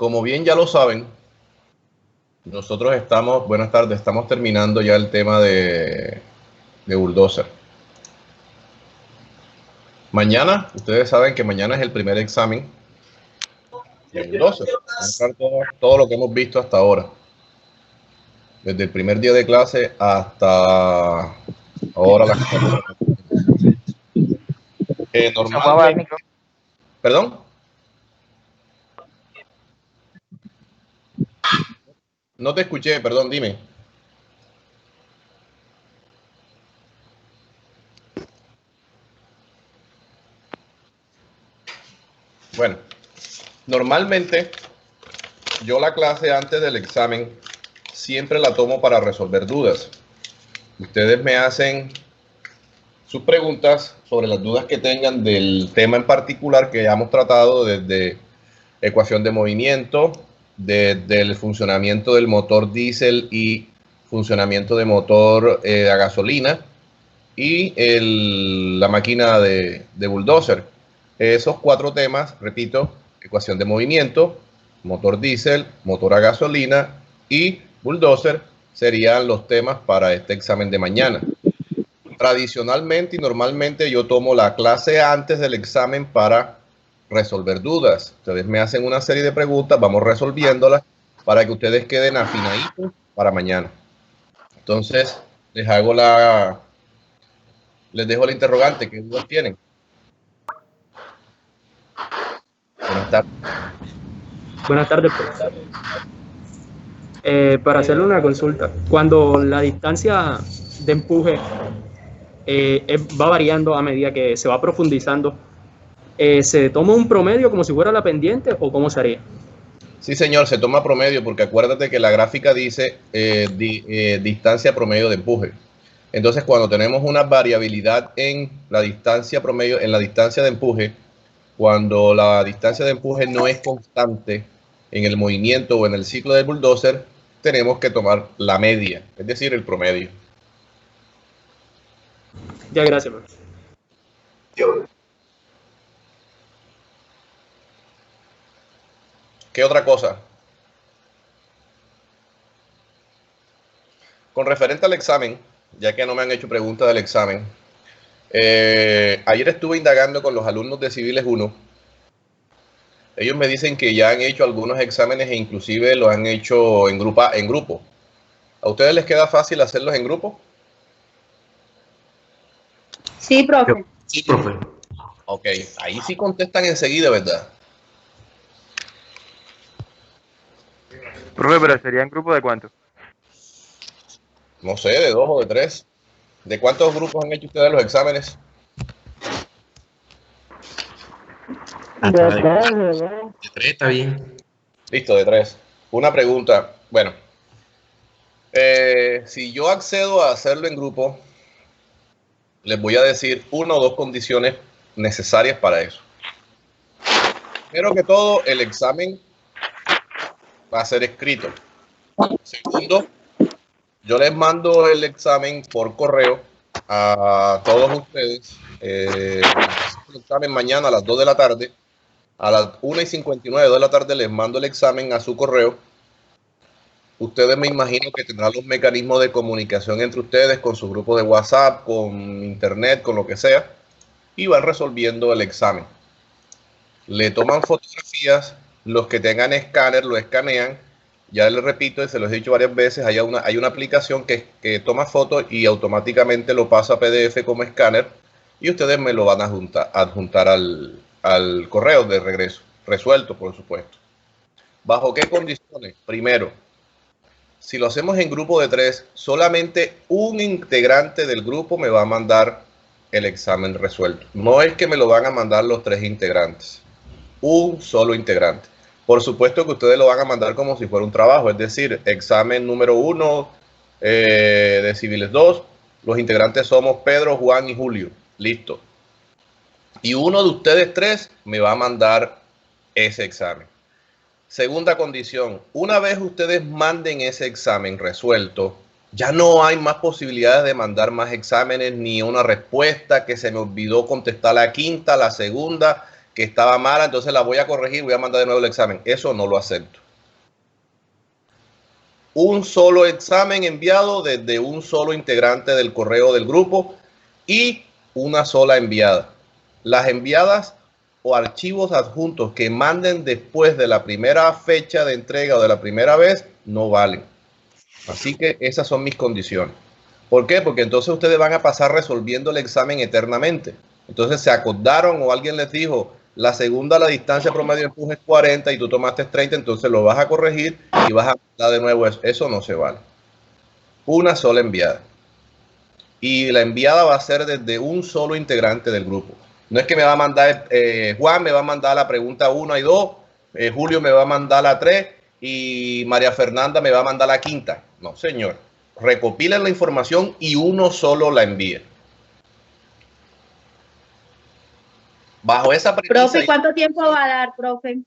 Como bien ya lo saben, nosotros estamos, buenas tardes, estamos terminando ya el tema de Bulldozer. Mañana, ustedes saben que mañana es el primer examen de Bulldozer. Todo lo que hemos visto hasta ahora. Desde el primer día de clase hasta ahora. Normalmente, ¿perdón? No te escuché, perdón, dime. Bueno, normalmente yo la clase antes del examen siempre la tomo para resolver dudas. Ustedes me hacen sus preguntas sobre las dudas que tengan del tema en particular que ya hemos tratado, desde ecuación de movimiento, desde el funcionamiento del motor diésel y funcionamiento de motor a gasolina y la máquina de bulldozer. Esos 4 temas, repito, ecuación de movimiento, motor diésel, motor a gasolina y bulldozer serían los temas para este examen de mañana. Tradicionalmente y normalmente yo tomo la clase antes del examen para resolver dudas. Ustedes me hacen una serie de preguntas, vamos resolviéndolas para que ustedes queden afinaditos para mañana. Entonces, les dejo la interrogante. ¿Qué dudas tienen? Buenas tardes. Buenas tardes, profesor. Para hacerle una consulta, cuando la distancia de empuje va variando a medida que se va profundizando, ¿se toma un promedio como si fuera la pendiente o cómo sería? Sí, señor, se toma promedio porque acuérdate que la gráfica dice distancia promedio de empuje. Entonces, cuando tenemos una variabilidad en la distancia promedio, en la distancia de empuje, cuando la distancia de empuje no es constante en el movimiento o en el ciclo del bulldozer, tenemos que tomar la media, es decir, el promedio. Ya, gracias, profesor. ¿Qué otra cosa? Con referente al examen, ya que no me han hecho preguntas del examen, ayer estuve indagando con los alumnos de Civiles 1. Ellos me dicen que ya han hecho algunos exámenes e inclusive los han hecho en grupo. ¿A ustedes les queda fácil hacerlos en grupo? Sí, profe. Sí, profe. Ok, ahí sí contestan enseguida, ¿verdad? Profe, pero ¿sería en grupo de cuántos? No sé, de 2 o de 3. ¿De cuántos grupos han hecho ustedes los exámenes? De 3 está bien. Listo, de 3. Una pregunta. Bueno, si yo accedo a hacerlo en grupo, les voy a decir 1 o 2 condiciones necesarias para eso. Primero que todo, el examen va a ser escrito. Segundo, yo les mando el examen por correo a todos ustedes. El examen mañana a las 2 de la tarde. A las 1:59 de la tarde les mando el examen a su correo. Ustedes me imagino que tendrán los mecanismos de comunicación entre ustedes con su grupo de WhatsApp, con internet, con lo que sea, y van resolviendo el examen. Le toman fotografías, los que tengan escáner lo escanean. Ya les repito y se los he dicho varias veces, hay una aplicación que toma fotos y automáticamente lo pasa a PDF como escáner y ustedes me lo van a adjuntar al correo de regreso, resuelto por supuesto. ¿Bajo qué condiciones? Primero, si lo hacemos en grupo de 3, solamente un integrante del grupo me va a mandar el examen resuelto. No es que me lo van a mandar los 3 integrantes, un solo integrante. Por supuesto que ustedes lo van a mandar como si fuera un trabajo, es decir, examen número 1 de Civiles 2, los integrantes somos Pedro, Juan y Julio, listo. Y uno de ustedes 3 me va a mandar ese examen. Segunda condición, una vez ustedes manden ese examen resuelto, ya no hay más posibilidades de mandar más exámenes ni una respuesta que se me olvidó contestar la quinta, la segunda, que estaba mala, entonces la voy a corregir, voy a mandar de nuevo el examen. Eso no lo acepto. Un solo examen enviado desde un solo integrante del correo del grupo y una sola enviada. Las enviadas o archivos adjuntos que manden después de la primera fecha de entrega o de la primera vez no valen. Así que esas son mis condiciones. ¿Por qué? Porque entonces ustedes van a pasar resolviendo el examen eternamente. Entonces se acordaron o alguien les dijo, la segunda, la distancia promedio de empuje es 40 y tú tomaste 30, entonces lo vas a corregir y vas a dar de nuevo eso. Eso no se vale. Una sola enviada. Y la enviada va a ser desde un solo integrante del grupo. No es que me va a mandar, Juan me va a mandar la pregunta 1 y 2, Julio me va a mandar la 3 y María Fernanda me va a mandar la quinta. No, señor. Recopilen la información y uno solo la envía. Bajo esa premisa, Profe, ¿cuánto tiempo va a dar, profe?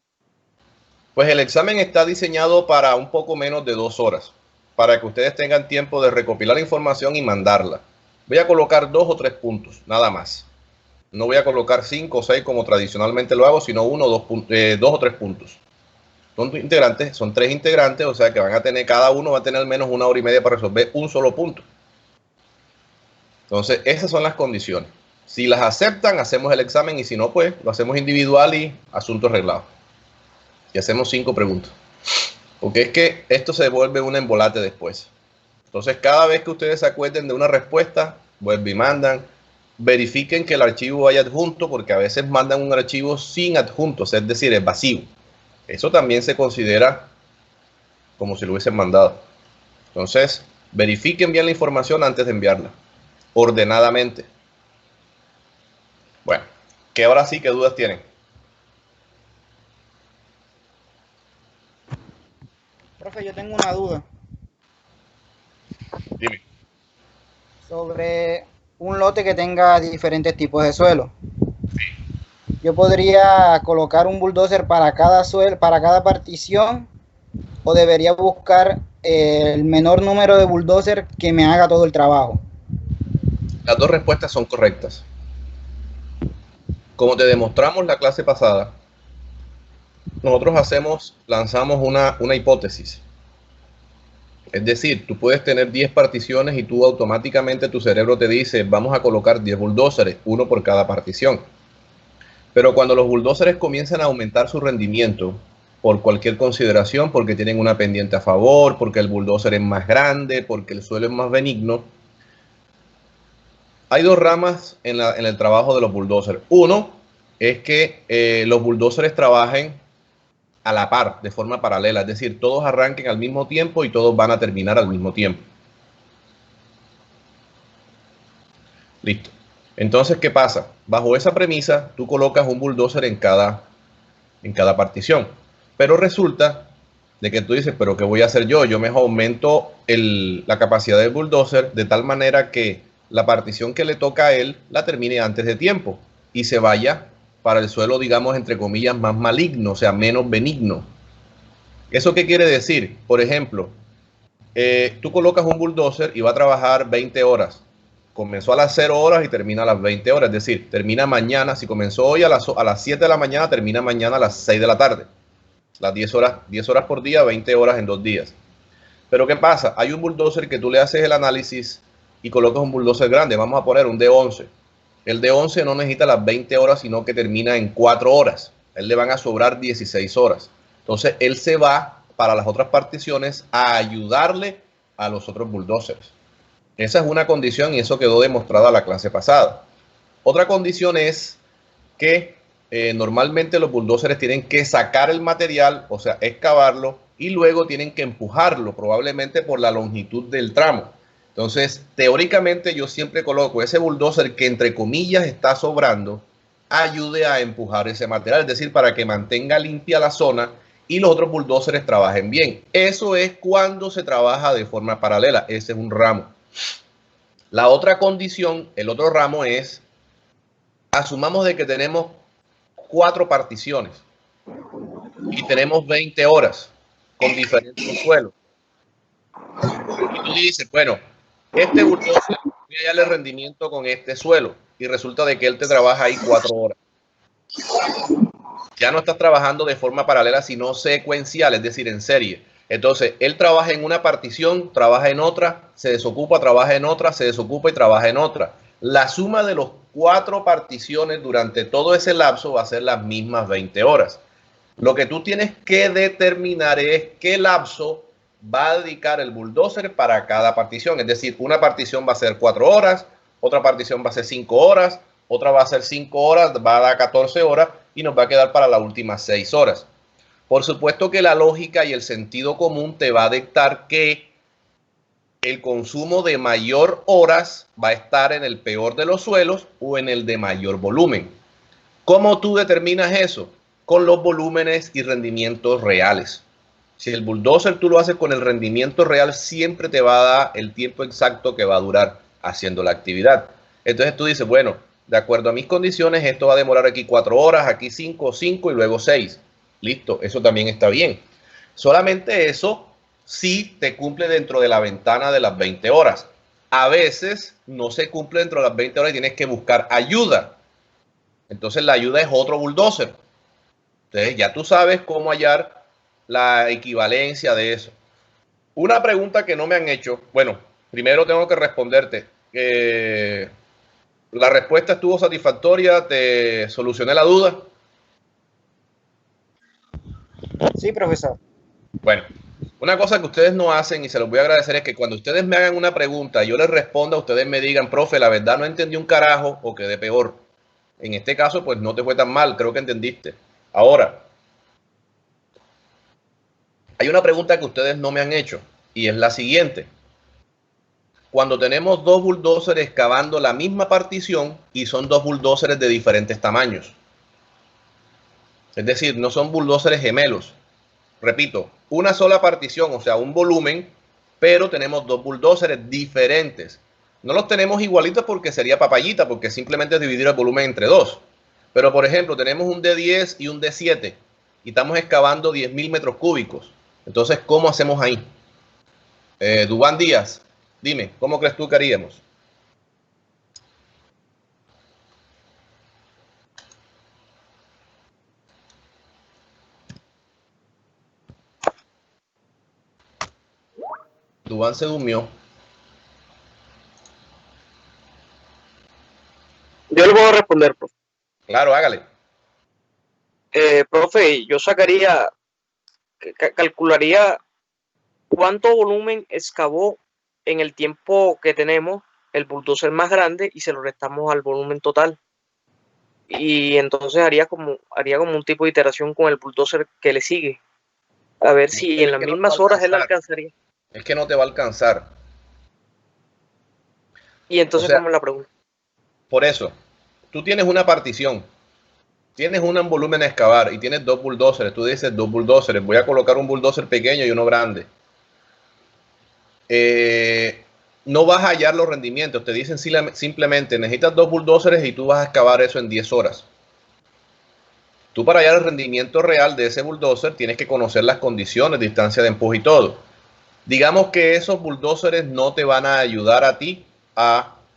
pues el examen está diseñado para un poco menos de 2 horas, para que ustedes tengan tiempo de recopilar la información y mandarla. Voy a colocar 2 o 3 puntos, nada más. No voy a colocar 5 o 6 como tradicionalmente lo hago, sino 1 o 2 o 3 puntos. Son integrantes, son 3 integrantes, o sea que van a tener, cada uno va a tener al menos 1 hora y media para resolver un solo punto. Entonces, esas son las condiciones. Si las aceptan, hacemos el examen y si no, pues lo hacemos individual y asunto arreglado. Y hacemos 5 preguntas. Porque es que esto se vuelve un embolate después. Entonces, cada vez que ustedes se acuerden de una respuesta, vuelven y mandan. Verifiquen que el archivo vaya adjunto, porque a veces mandan un archivo sin adjuntos, es decir, es vacío. Eso también se considera como si lo hubiesen mandado. Entonces, verifiquen bien la información antes de enviarla, ordenadamente. Bueno, que ahora sí, ¿qué dudas tienen? Profe, yo tengo una duda Dime. sobre un lote que tenga diferentes tipos de suelo. Yo podría colocar un bulldozer para cada suelo, para cada partición, o debería buscar el menor número de bulldozer que me haga todo el trabajo. Las dos respuestas son correctas. Como te demostramos la clase pasada, nosotros lanzamos una hipótesis. Es decir, tú puedes tener 10 particiones y tú automáticamente tu cerebro te dice, vamos a colocar 10 bulldozers, uno por cada partición. Pero cuando los bulldozers comienzan a aumentar su rendimiento por cualquier consideración, porque tienen una pendiente a favor, porque el bulldozer es más grande, porque el suelo es más benigno, hay 2 ramas en el trabajo de los bulldozers. Uno es que los bulldozers trabajen a la par, de forma paralela, es decir, todos arranquen al mismo tiempo y todos van a terminar al mismo tiempo. Listo. Entonces, ¿qué pasa? Bajo esa premisa, tú colocas un bulldozer en cada partición. Pero resulta de que tú dices, ¿pero qué voy a hacer yo? Yo mejor aumento la capacidad del bulldozer de tal manera que la partición que le toca a él la termine antes de tiempo y se vaya para el suelo, digamos, entre comillas, más maligno, o sea, menos benigno. ¿Eso qué quiere decir? Por ejemplo, tú colocas un bulldozer y va a trabajar 20 horas. Comenzó a las 0 horas y termina a las 20 horas. Es decir, termina mañana. Si comenzó hoy a las 7 de la mañana, termina mañana a las 6 de la tarde. Las 10 horas por día, 20 horas en 2 días. Pero ¿qué pasa? Hay un bulldozer que tú le haces el análisis y colocas un bulldozer grande. Vamos a poner un D11. El D11 no necesita las 20 horas, sino que termina en 4 horas. A él le van a sobrar 16 horas. Entonces, él se va para las otras particiones a ayudarle a los otros bulldozers. Esa es una condición y eso quedó demostrado en la clase pasada. Otra condición es que normalmente los bulldozers tienen que sacar el material, o sea, excavarlo, y luego tienen que empujarlo, probablemente por la longitud del tramo. Entonces, teóricamente yo siempre coloco ese bulldozer que entre comillas está sobrando, ayude a empujar ese material, es decir, para que mantenga limpia la zona y los otros bulldozers trabajen bien. Eso es cuando se trabaja de forma paralela, ese es un ramo. La otra condición, el otro ramo es, asumamos de que tenemos 4 particiones y tenemos 20 horas con diferentes suelos. Y tú dices, bueno, este bulldozer voy a darle rendimiento con este suelo y resulta de que él te trabaja ahí 4 horas. Ya no estás trabajando de forma paralela, sino secuencial, es decir, en serie. Entonces, él trabaja en una partición, trabaja en otra, se desocupa, trabaja en otra, se desocupa y trabaja en otra. La suma de los 4 particiones durante todo ese lapso va a ser las mismas 20 horas. Lo que tú tienes que determinar es qué lapso va a dedicar el bulldozer para cada partición. Es decir, una partición va a ser 4 horas, otra partición va a ser 5 horas, otra va a ser 5 horas, va a dar 14 horas y nos va a quedar para las últimas 6 horas. Por supuesto que la lógica y el sentido común te va a dictar que el consumo de mayor horas va a estar en el peor de los suelos o en el de mayor volumen. ¿Cómo tú determinas eso? Con los volúmenes y rendimientos reales. Si el bulldozer tú lo haces con el rendimiento real, siempre te va a dar el tiempo exacto que va a durar haciendo la actividad. Entonces tú dices, bueno, de acuerdo a mis condiciones, esto va a demorar aquí 4 horas, aquí 5 y luego 6. Listo, eso también está bien. Solamente eso sí te cumple dentro de la ventana de las 20 horas. A veces no se cumple dentro de las 20 horas y tienes que buscar ayuda. Entonces la ayuda es otro bulldozer. Entonces ya tú sabes cómo hallar la equivalencia de eso. Una pregunta que no me han hecho. Bueno, primero tengo que responderte. La respuesta estuvo satisfactoria. ¿Te solucioné la duda? Sí, profesor. Bueno, una cosa que ustedes no hacen y se los voy a agradecer es que cuando ustedes me hagan una pregunta y yo les responda, ustedes me digan, profe, la verdad no entendí un carajo o quedé peor. En este caso, pues no te fue tan mal, creo que entendiste. Ahora, hay una pregunta que ustedes no me han hecho y es la siguiente. Cuando tenemos 2 bulldozers excavando la misma partición y son 2 bulldozers de diferentes tamaños. Es decir, no son bulldozers gemelos. Repito, una sola partición, o sea, un volumen, pero tenemos 2 bulldozers diferentes. No los tenemos igualitos porque sería papayita, porque simplemente es dividir el volumen entre 2. Pero, por ejemplo, tenemos un D10 y un D7 y estamos excavando 10.000 metros cúbicos. Entonces, ¿cómo hacemos ahí? Dubán Díaz, dime, ¿cómo crees tú que haríamos? Dubán se durmió. Yo le puedo responder, profe. Claro, hágale. Profe, yo sacaría, calcularía cuánto volumen excavó en el tiempo que tenemos el bulldozer más grande y se lo restamos al volumen total. Y entonces haría como un tipo de iteración con el bulldozer que le sigue. A ver si en las mismas horas él alcanzaría. Es que no te va a alcanzar. Y entonces, ¿cómo es la pregunta? Por eso, tú tienes una partición, tienes un volumen a excavar y tienes 2 bulldozers. Tú dices 2 bulldozers, voy a colocar un bulldozer pequeño y uno grande. No vas a hallar los rendimientos. Te dicen simplemente necesitas 2 bulldozers y tú vas a excavar eso en 10 horas. Tú para hallar el rendimiento real de ese bulldozer tienes que conocer las condiciones, distancia de empuje y todo. Digamos que esos bulldozers no te van a ayudar a ti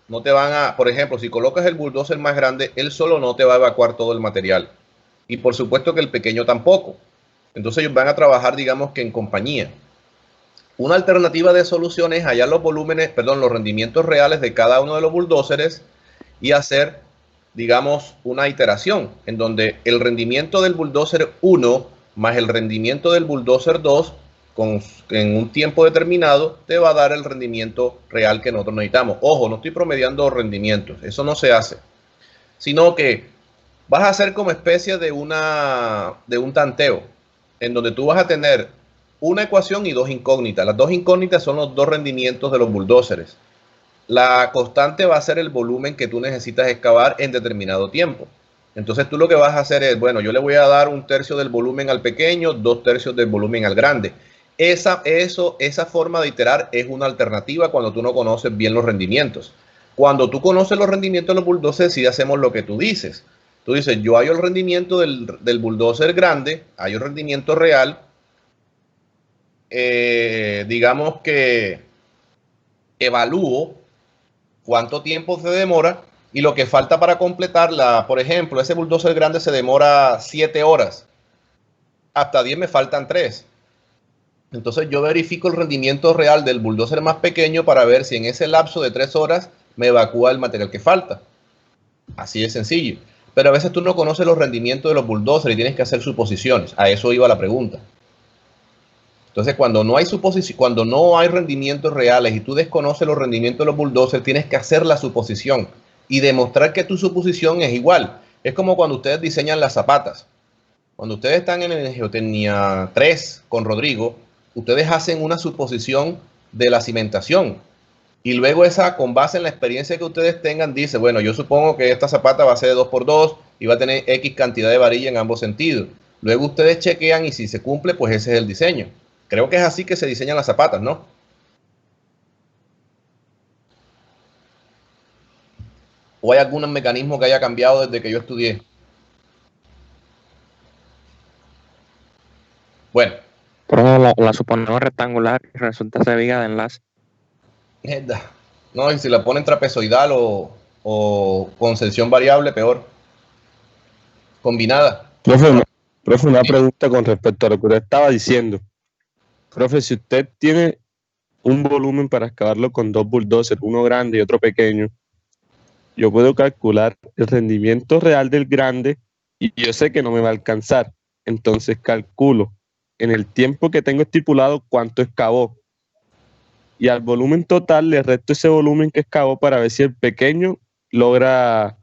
no te van a, por ejemplo, si colocas el bulldozer más grande, él solo no te va a evacuar todo el material. Y por supuesto que el pequeño tampoco. Entonces ellos van a trabajar, digamos que en compañía. Una alternativa de solución es hallar los los rendimientos reales de cada uno de los bulldozers y hacer, digamos, una iteración en donde el rendimiento del bulldozer 1 más el rendimiento del bulldozer 2 en un tiempo determinado te va a dar el rendimiento real que nosotros necesitamos. Ojo, no estoy promediando rendimientos, eso no se hace, sino que vas a hacer como especie de un tanteo, en donde tú vas a tener una ecuación y 2 incógnitas. Las 2 incógnitas son los 2 rendimientos de los bulldozers. La constante va a ser el volumen que tú necesitas excavar en determinado tiempo. Entonces tú lo que vas a hacer es, bueno, yo le voy a dar 1/3 del volumen al pequeño, 2/3 del volumen al grande. Esa forma de iterar es una alternativa cuando tú no conoces bien los rendimientos. Cuando tú conoces los rendimientos de los bulldozers, sí hacemos lo que tú dices. Tú dices, yo hallo el rendimiento del bulldozer grande, hallo el rendimiento real. Digamos que evalúo cuánto tiempo se demora Y lo que falta para completarla, por ejemplo, ese bulldozer grande se demora 7 horas. Hasta 10 me faltan 3. Entonces yo verifico el rendimiento real del bulldozer más pequeño para ver si en ese lapso de 3 horas me evacúa el material que falta. Así de sencillo. Pero a veces tú no conoces los rendimientos de los bulldozers y tienes que hacer suposiciones. A eso iba la pregunta. Entonces, cuando no hay rendimientos reales y tú desconoces los rendimientos de los bulldozers, tienes que hacer la suposición y demostrar que tu suposición es igual. Es como cuando ustedes diseñan las zapatas. Cuando ustedes están en Geotecnia 3 con Rodrigo, ustedes hacen una suposición de la cimentación. Y luego esa, con base en la experiencia que ustedes tengan, dice, bueno, yo supongo que esta zapata va a ser de 2x2 y va a tener X cantidad de varilla en ambos sentidos. Luego ustedes chequean y si se cumple, pues ese es el diseño. Creo que es así que se diseñan las zapatas, ¿no? ¿O hay algún mecanismo que haya cambiado desde que yo estudié? Bueno. Pero la suponemos rectangular y resulta ser viga de enlace. No, y si la ponen trapezoidal o con sección variable, peor. Combinada. Profe, una pregunta con respecto a lo que usted estaba diciendo. Profe, si usted tiene un volumen para excavarlo con 2 bulldozers, uno grande y otro pequeño, yo puedo calcular el rendimiento real del grande y yo sé que no me va a alcanzar. Entonces calculo en el tiempo que tengo estipulado cuánto excavó. Y al volumen total le resto ese volumen que excavó para ver si el pequeño logra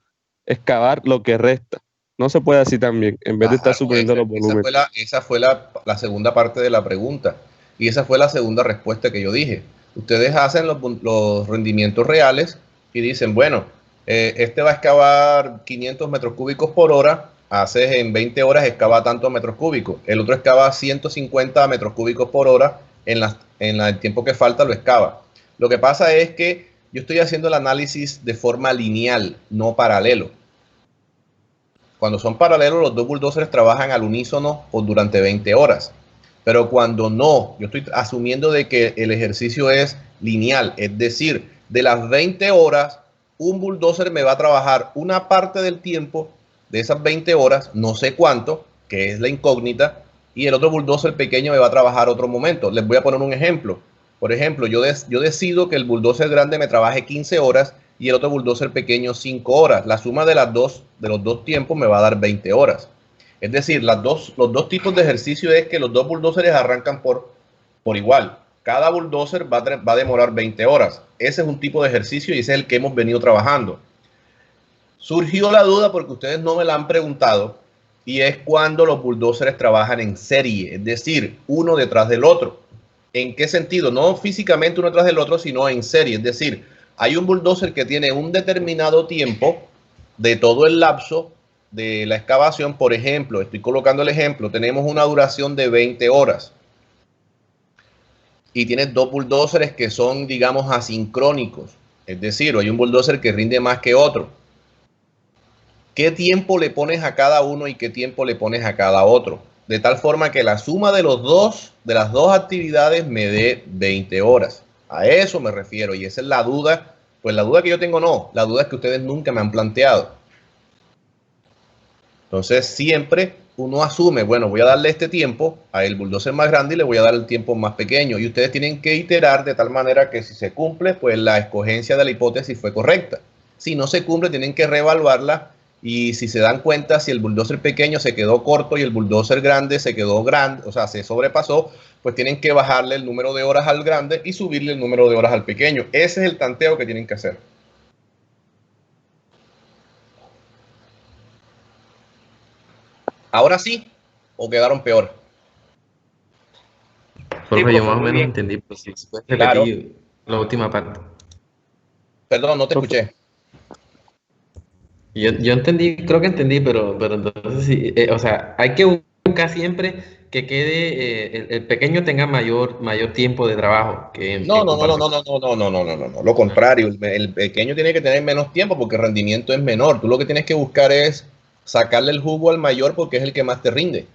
excavar lo que resta. No se puede así también, en vez de estar suponiendo los volúmenes. Esa fue la segunda parte de la pregunta. Y esa fue la segunda respuesta que yo dije. Ustedes hacen los rendimientos reales y dicen, bueno, este va a excavar 500 metros cúbicos por hora, haces en 20 horas excava tantos metros cúbicos. El otro excava 150 metros cúbicos por hora, en el tiempo que falta lo excava. Lo que pasa es que yo estoy haciendo el análisis de forma lineal, no paralelo. Cuando son paralelos, los dos bulldozers trabajan al unísono durante 20 horas. Pero cuando no, yo estoy asumiendo de que el ejercicio es lineal. Es decir, de las 20 horas, un bulldozer me va a trabajar una parte del tiempo de esas 20 horas, no sé cuánto, que es la incógnita, y el otro bulldozer pequeño me va a trabajar otro momento. Les voy a poner un ejemplo. Por ejemplo, yo decido que el bulldozer grande me trabaje 15 horas y el otro bulldozer pequeño 5 horas. La suma de los dos tiempos me va a dar 20 horas. Es decir, los dos tipos de ejercicio es que los dos bulldozers arrancan por igual. Cada bulldozer va a demorar 20 horas. Ese es un tipo de ejercicio y ese es el que hemos venido trabajando. Surgió la duda porque ustedes no me la han preguntado y es cuando los bulldozers trabajan en serie, es decir, uno detrás del otro. ¿En qué sentido? No físicamente uno detrás del otro, sino en serie. Es decir, hay un bulldozer que tiene un determinado tiempo de todo el lapso de la excavación. Por ejemplo, estoy colocando el ejemplo, tenemos una duración de 20 horas y tienes dos bulldozers que son, digamos, asincrónicos, es decir, hay un bulldozer que rinde más que otro. ¿Qué tiempo le pones a cada uno y qué tiempo le pones a cada otro? De tal forma que la suma de las dos actividades me dé 20 horas. A eso me refiero y esa es la duda. Pues la duda que yo tengo no, la duda es que ustedes nunca me han planteado. Entonces siempre uno asume, bueno, voy a darle este tiempo al bulldozer más grande y le voy a dar el tiempo más pequeño. Y ustedes tienen que iterar de tal manera que si se cumple, pues la escogencia de la hipótesis fue correcta. Si no se cumple, tienen que reevaluarla y si se dan cuenta, si el bulldozer pequeño se quedó corto y el bulldozer grande se quedó grande, o sea, se sobrepasó, pues tienen que bajarle el número de horas al grande y subirle el número de horas al pequeño. Ese es el tanteo que tienen que hacer. ¿Ahora sí? ¿O quedaron peor? Profe, yo más o menos entendí, pero si se puede repetir la última parte. Perdón, no te escuché. Yo entendí, creo que entendí, pero entonces sí, o sea, hay que buscar siempre que quede, el pequeño tenga mayor tiempo de trabajo. No. Lo contrario, el pequeño tiene que tener menos tiempo porque el rendimiento es menor. Tú lo que tienes que buscar es sacarle el jugo al mayor porque es el que más te rinde.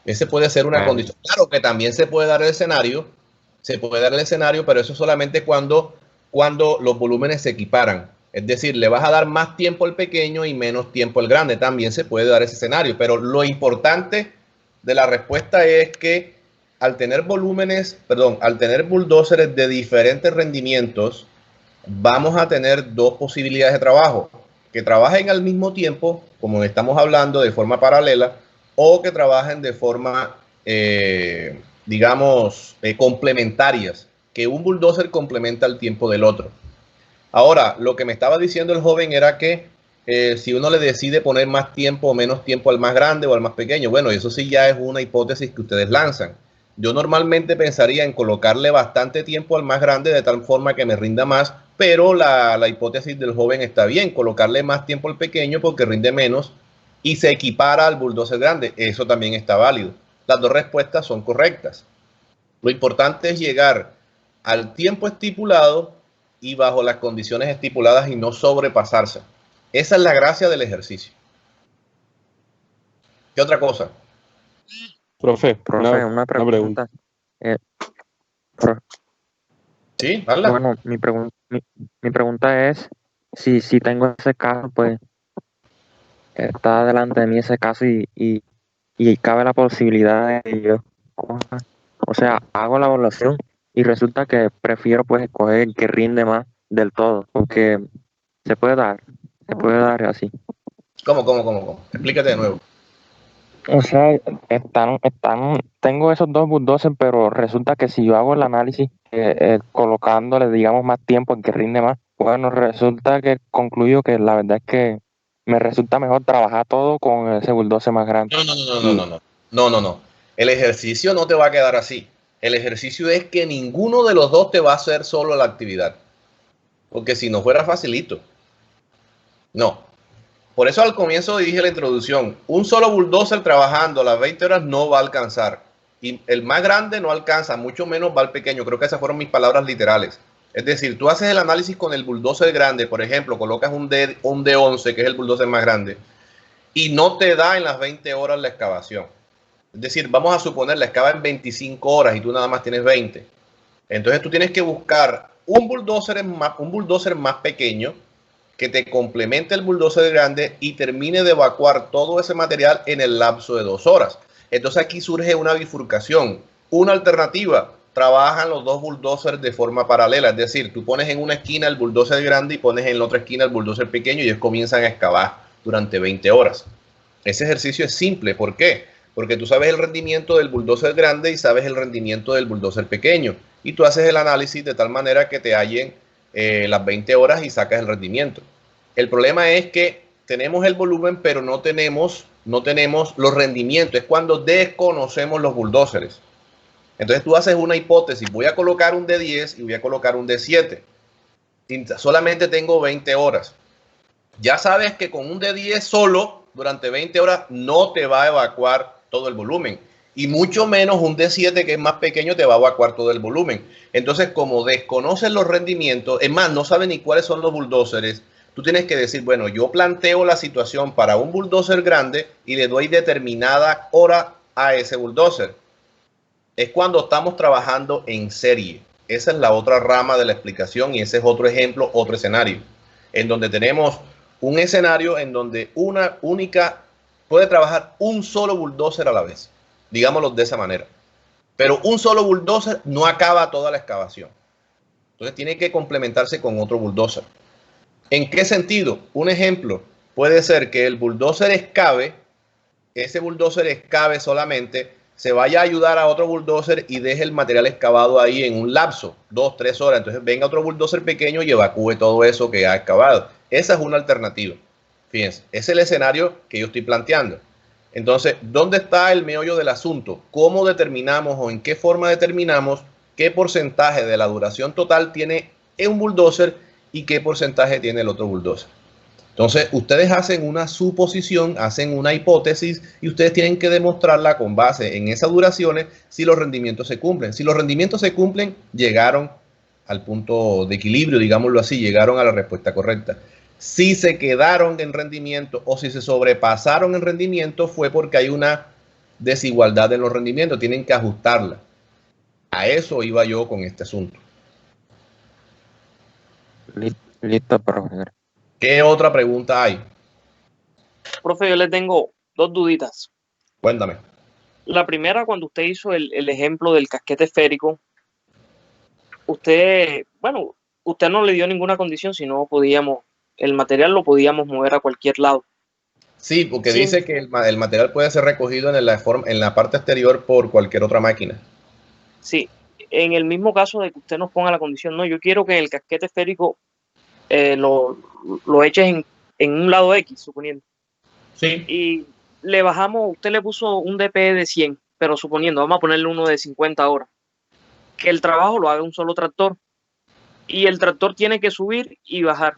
Ese puede ser una condición. Claro que también se puede dar el escenario, pero eso solamente cuando los volúmenes se equiparan. Es decir, le vas a dar más tiempo al pequeño y menos tiempo al grande. También se puede dar ese escenario, pero lo importante de la respuesta es que al tener al tener bulldozers de diferentes rendimientos, vamos a tener dos posibilidades de trabajo: que trabajen al mismo tiempo, como estamos hablando, de forma paralela, o que trabajen de forma, complementarias, que un bulldozer complementa el tiempo del otro. Ahora, lo que me estaba diciendo el joven era que si uno le decide poner más tiempo o menos tiempo al más grande o al más pequeño, bueno, eso sí ya es una hipótesis que ustedes lanzan. Yo normalmente pensaría en colocarle bastante tiempo al más grande de tal forma que me rinda más, pero la hipótesis del joven está bien, colocarle más tiempo al pequeño porque rinde menos y se equipara al bulldozer grande. Eso también está válido. Las dos respuestas son correctas. Lo importante es llegar al tiempo estipulado y bajo las condiciones estipuladas y no sobrepasarse. Esa es la gracia del ejercicio. ¿Qué otra cosa? Profe, Una pregunta. Sí, habla. Bueno, mi pregunta es, si tengo ese caso, pues está delante de mí ese caso y cabe la posibilidad de que yo coja, o sea, hago la evaluación y resulta que prefiero pues escoger el que rinde más del todo, porque se puede dar así. ¿Cómo? Explícate de nuevo. O sea, tengo esos dos bulldozers, pero resulta que si yo hago el análisis colocándole, digamos, más tiempo en que rinde más, bueno, resulta que concluyo que la verdad es que me resulta mejor trabajar todo con ese bulldozer más grande. No. El ejercicio no te va a quedar así. El ejercicio es que ninguno de los dos te va a hacer solo la actividad. Porque si no fuera facilito. No. Por eso al comienzo dije la introducción, un solo bulldozer trabajando las 20 horas no va a alcanzar. Y el más grande no alcanza, mucho menos va el pequeño. Creo que esas fueron mis palabras literales. Es decir, tú haces el análisis con el bulldozer grande, por ejemplo, colocas un D11, que es el bulldozer más grande, y no te da en las 20 horas la excavación. Es decir, vamos a suponer la excava en 25 horas y tú nada más tienes 20. Entonces tú tienes que buscar un bulldozer más pequeño que te complemente el bulldozer grande y termine de evacuar todo ese material en el lapso de 2 horas. Entonces aquí surge una bifurcación. Una alternativa: trabajan los dos bulldozers de forma paralela. Es decir, tú pones en una esquina el bulldozer grande y pones en la otra esquina el bulldozer pequeño y ellos comienzan a excavar durante 20 horas. Ese ejercicio es simple. ¿Por qué? Porque tú sabes el rendimiento del bulldozer grande y sabes el rendimiento del bulldozer pequeño. Y tú haces el análisis de tal manera que te hallen las 20 horas y sacas el rendimiento. El problema es que tenemos el volumen, pero no tenemos los rendimientos. Es cuando desconocemos los bulldozers. Entonces tú haces una hipótesis: voy a colocar un D10 y voy a colocar un D7. Y solamente tengo 20 horas. Ya sabes que con un D10 solo, durante 20 horas, no te va a evacuar todo el volumen. Y mucho menos un D7, que es más pequeño, te va a evacuar todo el volumen. Entonces, como desconoces los rendimientos, es más, no sabes ni cuáles son los bulldozers, tú tienes que decir, bueno, yo planteo la situación para un bulldozer grande y le doy determinada hora a ese bulldozer. Es cuando estamos trabajando en serie. Esa es la otra rama de la explicación y ese es otro ejemplo, otro escenario, en donde tenemos un escenario en donde una única puede trabajar un solo bulldozer a la vez. Digámoslo de esa manera. Pero un solo bulldozer no acaba toda la excavación. Entonces tiene que complementarse con otro bulldozer. ¿En qué sentido? Un ejemplo puede ser que el bulldozer excave, ese bulldozer excave solamente, se vaya a ayudar a otro bulldozer y deje el material excavado ahí en un lapso, 2-3 horas. Entonces venga otro bulldozer pequeño y evacúe todo eso que ha excavado. Esa es una alternativa. Fíjense, ese es el escenario que yo estoy planteando. Entonces, ¿dónde está el meollo del asunto? ¿Cómo determinamos o en qué forma determinamos qué porcentaje de la duración total tiene un bulldozer y qué porcentaje tiene el otro bulldozer? Entonces, ustedes hacen una suposición, hacen una hipótesis y ustedes tienen que demostrarla con base en esas duraciones si los rendimientos se cumplen. Si los rendimientos se cumplen, llegaron al punto de equilibrio, digámoslo así, llegaron a la respuesta correcta. Si se quedaron en rendimiento o si se sobrepasaron en rendimiento, fue porque hay una desigualdad en los rendimientos. Tienen que ajustarla. A eso iba yo con este asunto. Listo, profesor. ¿Qué otra pregunta hay? Profe, yo le tengo dos duditas. Cuéntame. La primera, cuando usted hizo el ejemplo del casquete esférico, usted no le dio ninguna condición, sino el material lo podíamos mover a cualquier lado. Sí, porque Sí. dice que el material puede ser recogido en la parte exterior por cualquier otra máquina. Sí, en el mismo caso de que usted nos ponga la condición, no, yo quiero que el casquete esférico lo eches en un lado X, suponiendo. Sí. Y le bajamos, usted le puso un DP de 100, pero suponiendo, vamos a ponerle uno de 50 ahora. Que el trabajo lo haga un solo tractor. Y el tractor tiene que subir y bajar.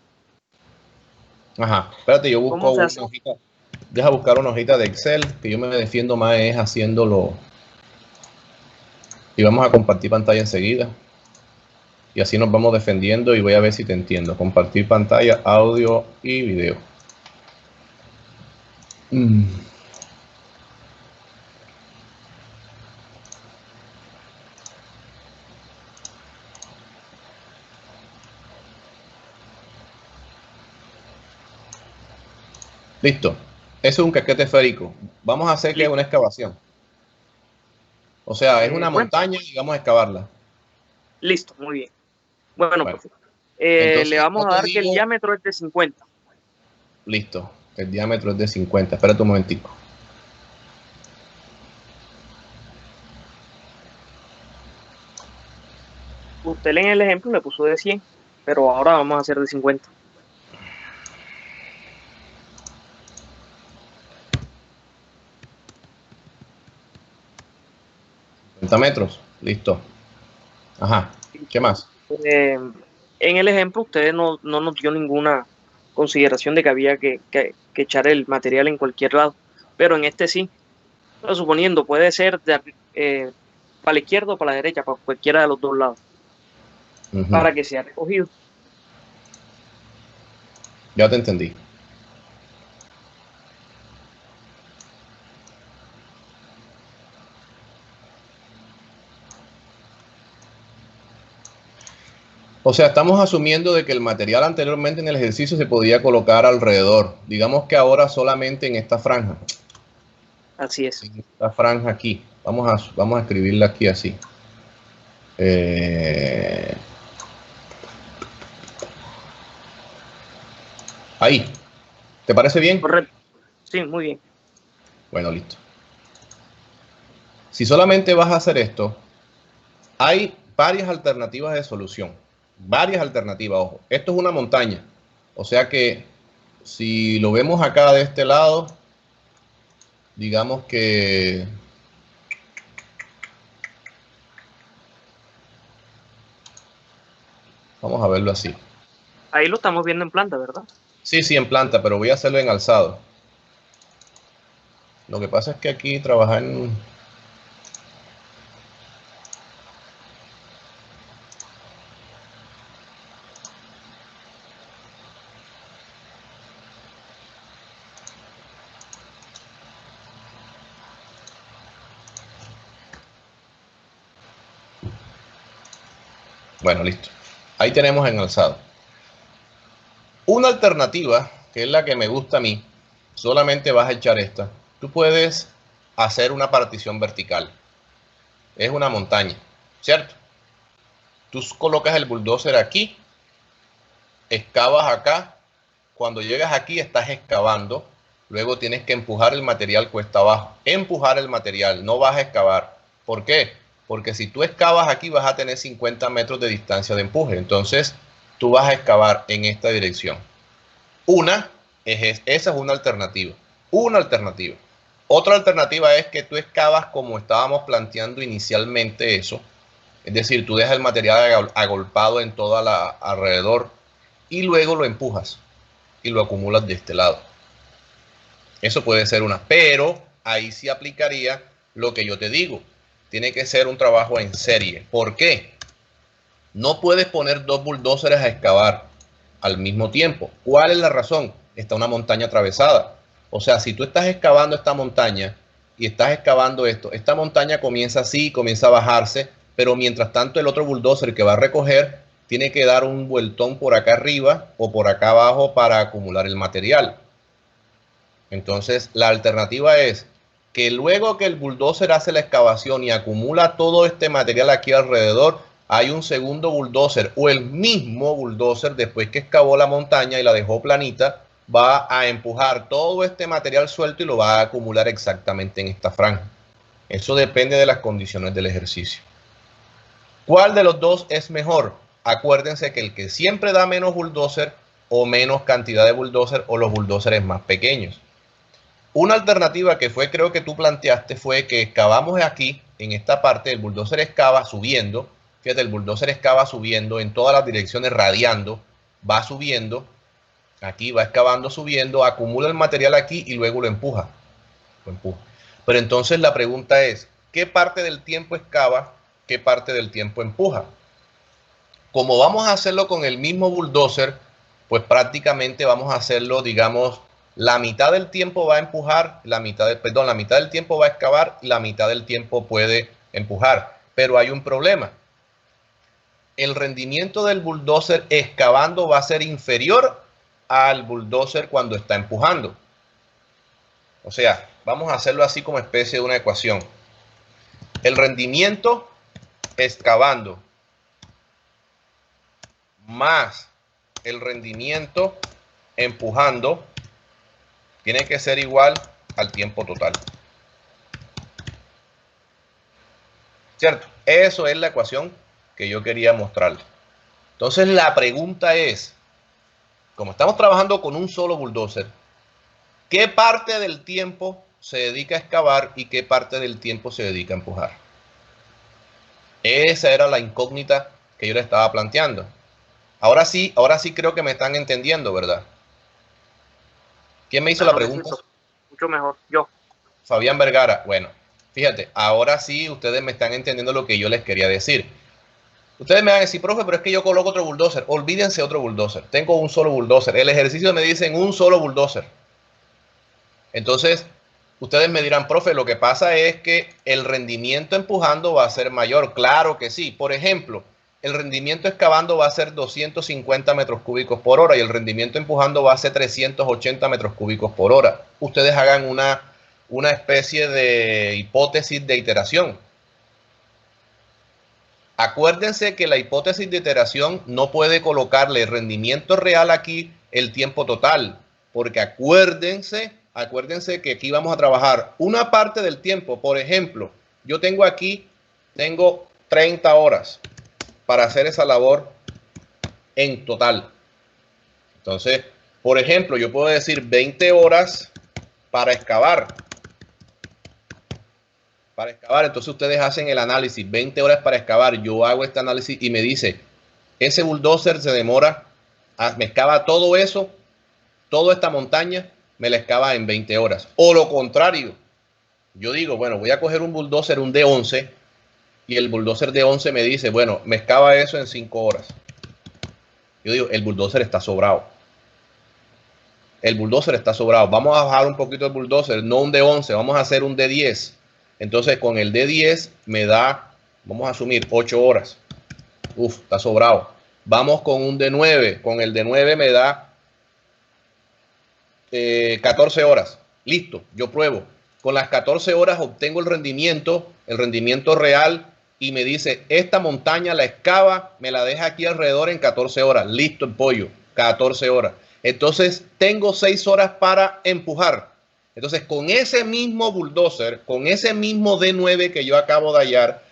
Ajá, espérate, yo busco ¿Cómo se una hace? hojita. Deja buscar una hojita de Excel, que yo me defiendo más es haciéndolo. Y vamos a compartir pantalla enseguida. Y así nos vamos defendiendo y voy a ver si te entiendo. Compartir pantalla, audio y video. Listo. Eso es un casquete esférico. Vamos a hacer que una excavación. O sea, es una montaña y vamos a excavarla. Listo, muy bien. Bueno, Bueno. pues, Entonces, le vamos yo a te dar que el digo- diámetro es de 50. Listo. El diámetro es de 50. Espérate un momentico. Usted en el ejemplo le puso de 100, pero ahora vamos a hacer de 50. ¿50 metros? Listo. Ajá. ¿Qué más? En el ejemplo usted no nos dio ninguna consideración de que había que echar el material en cualquier lado, pero en este sí. Pero suponiendo, puede ser para la izquierda o para la derecha, para cualquiera de los dos lados, Ujú. para que sea recogido. Ya te entendí. O sea, estamos asumiendo de que el material anteriormente en el ejercicio se podía colocar alrededor. Digamos que ahora solamente en esta franja. Así es. En esta franja aquí. Vamos a escribirla aquí así. Ahí. ¿Te parece bien? Correcto. Sí, muy bien. Bueno, listo. Si solamente vas a hacer esto, hay varias alternativas de solución. Varias alternativas, ojo. Esto es una montaña. O sea que si lo vemos acá de este lado, digamos que vamos a verlo así. Ahí lo estamos viendo en planta, ¿verdad? Sí, sí, en planta, pero voy a hacerlo en alzado. Lo que pasa es que aquí trabajar en... Bueno, listo. Ahí tenemos en alzado. Una alternativa, que es la que me gusta a mí, solamente vas a echar esta. Tú puedes hacer una partición vertical. Es una montaña, ¿cierto? Tú colocas el bulldozer aquí, excavas acá. Cuando llegas aquí estás excavando. Luego tienes que empujar el material cuesta abajo. Empujar el material, no vas a excavar. ¿Por qué? Porque si tú excavas aquí vas a tener 50 metros de distancia de empuje. Entonces tú vas a excavar en esta dirección. Esa es una alternativa. Una alternativa. Otra alternativa es que tú excavas como estábamos planteando inicialmente eso. Es decir, tú dejas el material agolpado en toda la alrededor y luego lo empujas y lo acumulas de este lado. Eso puede ser una, pero ahí sí aplicaría lo que yo te digo. Tiene que ser un trabajo en serie. ¿Por qué? No puedes poner dos bulldozers a excavar al mismo tiempo. ¿Cuál es la razón? Está una montaña atravesada. O sea, si tú estás excavando esta montaña y estás excavando esto, esta montaña comienza así, comienza a bajarse, pero mientras tanto el otro bulldozer que va a recoger tiene que dar un vueltón por acá arriba o por acá abajo para acumular el material. Entonces, la alternativa es que luego que el bulldozer hace la excavación y acumula todo este material aquí alrededor, hay un segundo bulldozer o el mismo bulldozer, después que excavó la montaña y la dejó planita, va a empujar todo este material suelto y lo va a acumular exactamente en esta franja. Eso depende de las condiciones del ejercicio. ¿Cuál de los dos es mejor? Acuérdense que el que siempre da menos bulldozer o menos cantidad de bulldozer o los bulldozers más pequeños. Una alternativa que fue, creo que tú planteaste, fue que excavamos aquí, en esta parte, el bulldozer excava subiendo. Fíjate, el bulldozer excava subiendo en todas las direcciones, radiando, va subiendo, aquí va excavando, subiendo, acumula el material aquí y luego lo empuja. Pero entonces la pregunta es, ¿qué parte del tiempo excava? ¿Qué parte del tiempo empuja? Como vamos a hacerlo con el mismo bulldozer, pues prácticamente vamos a hacerlo, digamos, la mitad del tiempo va a empujar, la mitad del tiempo va a excavar y la mitad del tiempo puede empujar. Pero hay un problema. El rendimiento del bulldozer excavando va a ser inferior al bulldozer cuando está empujando. O sea, vamos a hacerlo así como especie de una ecuación. El rendimiento excavando más el rendimiento empujando tiene que ser igual al tiempo total. ¿Cierto? Eso es la ecuación que yo quería mostrarles. Entonces la pregunta es, como estamos trabajando con un solo bulldozer, ¿qué parte del tiempo se dedica a excavar y qué parte del tiempo se dedica a empujar? Esa era la incógnita que yo le estaba planteando. Ahora sí creo que me están entendiendo, ¿verdad? ¿Quién me hizo la pregunta? Mucho mejor, yo. Fabián Vergara. Bueno, fíjate, ahora sí ustedes me están entendiendo lo que yo les quería decir. Ustedes me van a decir, profe, pero es que yo coloco otro bulldozer. Olvídense otro bulldozer. Tengo un solo bulldozer. El ejercicio me dicen un solo bulldozer. Entonces, ustedes me dirán, profe, lo que pasa es que el rendimiento empujando va a ser mayor. Claro que sí. Por ejemplo, el rendimiento excavando va a ser 250 metros cúbicos por hora y el rendimiento empujando va a ser 380 metros cúbicos por hora. Ustedes hagan una especie de hipótesis de iteración. Acuérdense que la hipótesis de iteración no puede colocarle rendimiento real aquí el tiempo total, porque acuérdense que aquí vamos a trabajar una parte del tiempo. Por ejemplo, yo tengo 30 horas para hacer esa labor en total. Entonces, por ejemplo, yo puedo decir 20 horas para excavar. Entonces ustedes hacen el análisis, 20 horas para excavar. Yo hago este análisis y me dice, ese bulldozer se demora, me excava todo eso, toda esta montaña, me la excava en 20 horas. O lo contrario, yo digo, bueno, voy a coger un bulldozer, un D11, y el bulldozer D11 me dice, bueno, me excava eso en 5 horas. Yo digo, el bulldozer está sobrado. Vamos a bajar un poquito el bulldozer, no un D11, vamos a hacer un D10. Entonces con el D10 me da, vamos a asumir 8 horas. Está sobrado. Vamos con un D9. Con el D9 me da 14 horas. Listo, yo pruebo. Con las 14 horas obtengo el rendimiento real y me dice, esta montaña la excava, me la deja aquí alrededor en 14 horas. Listo el pollo, 14 horas. Entonces tengo 6 horas para empujar. Entonces, con ese mismo bulldozer, con ese mismo D9 que yo acabo de hallar,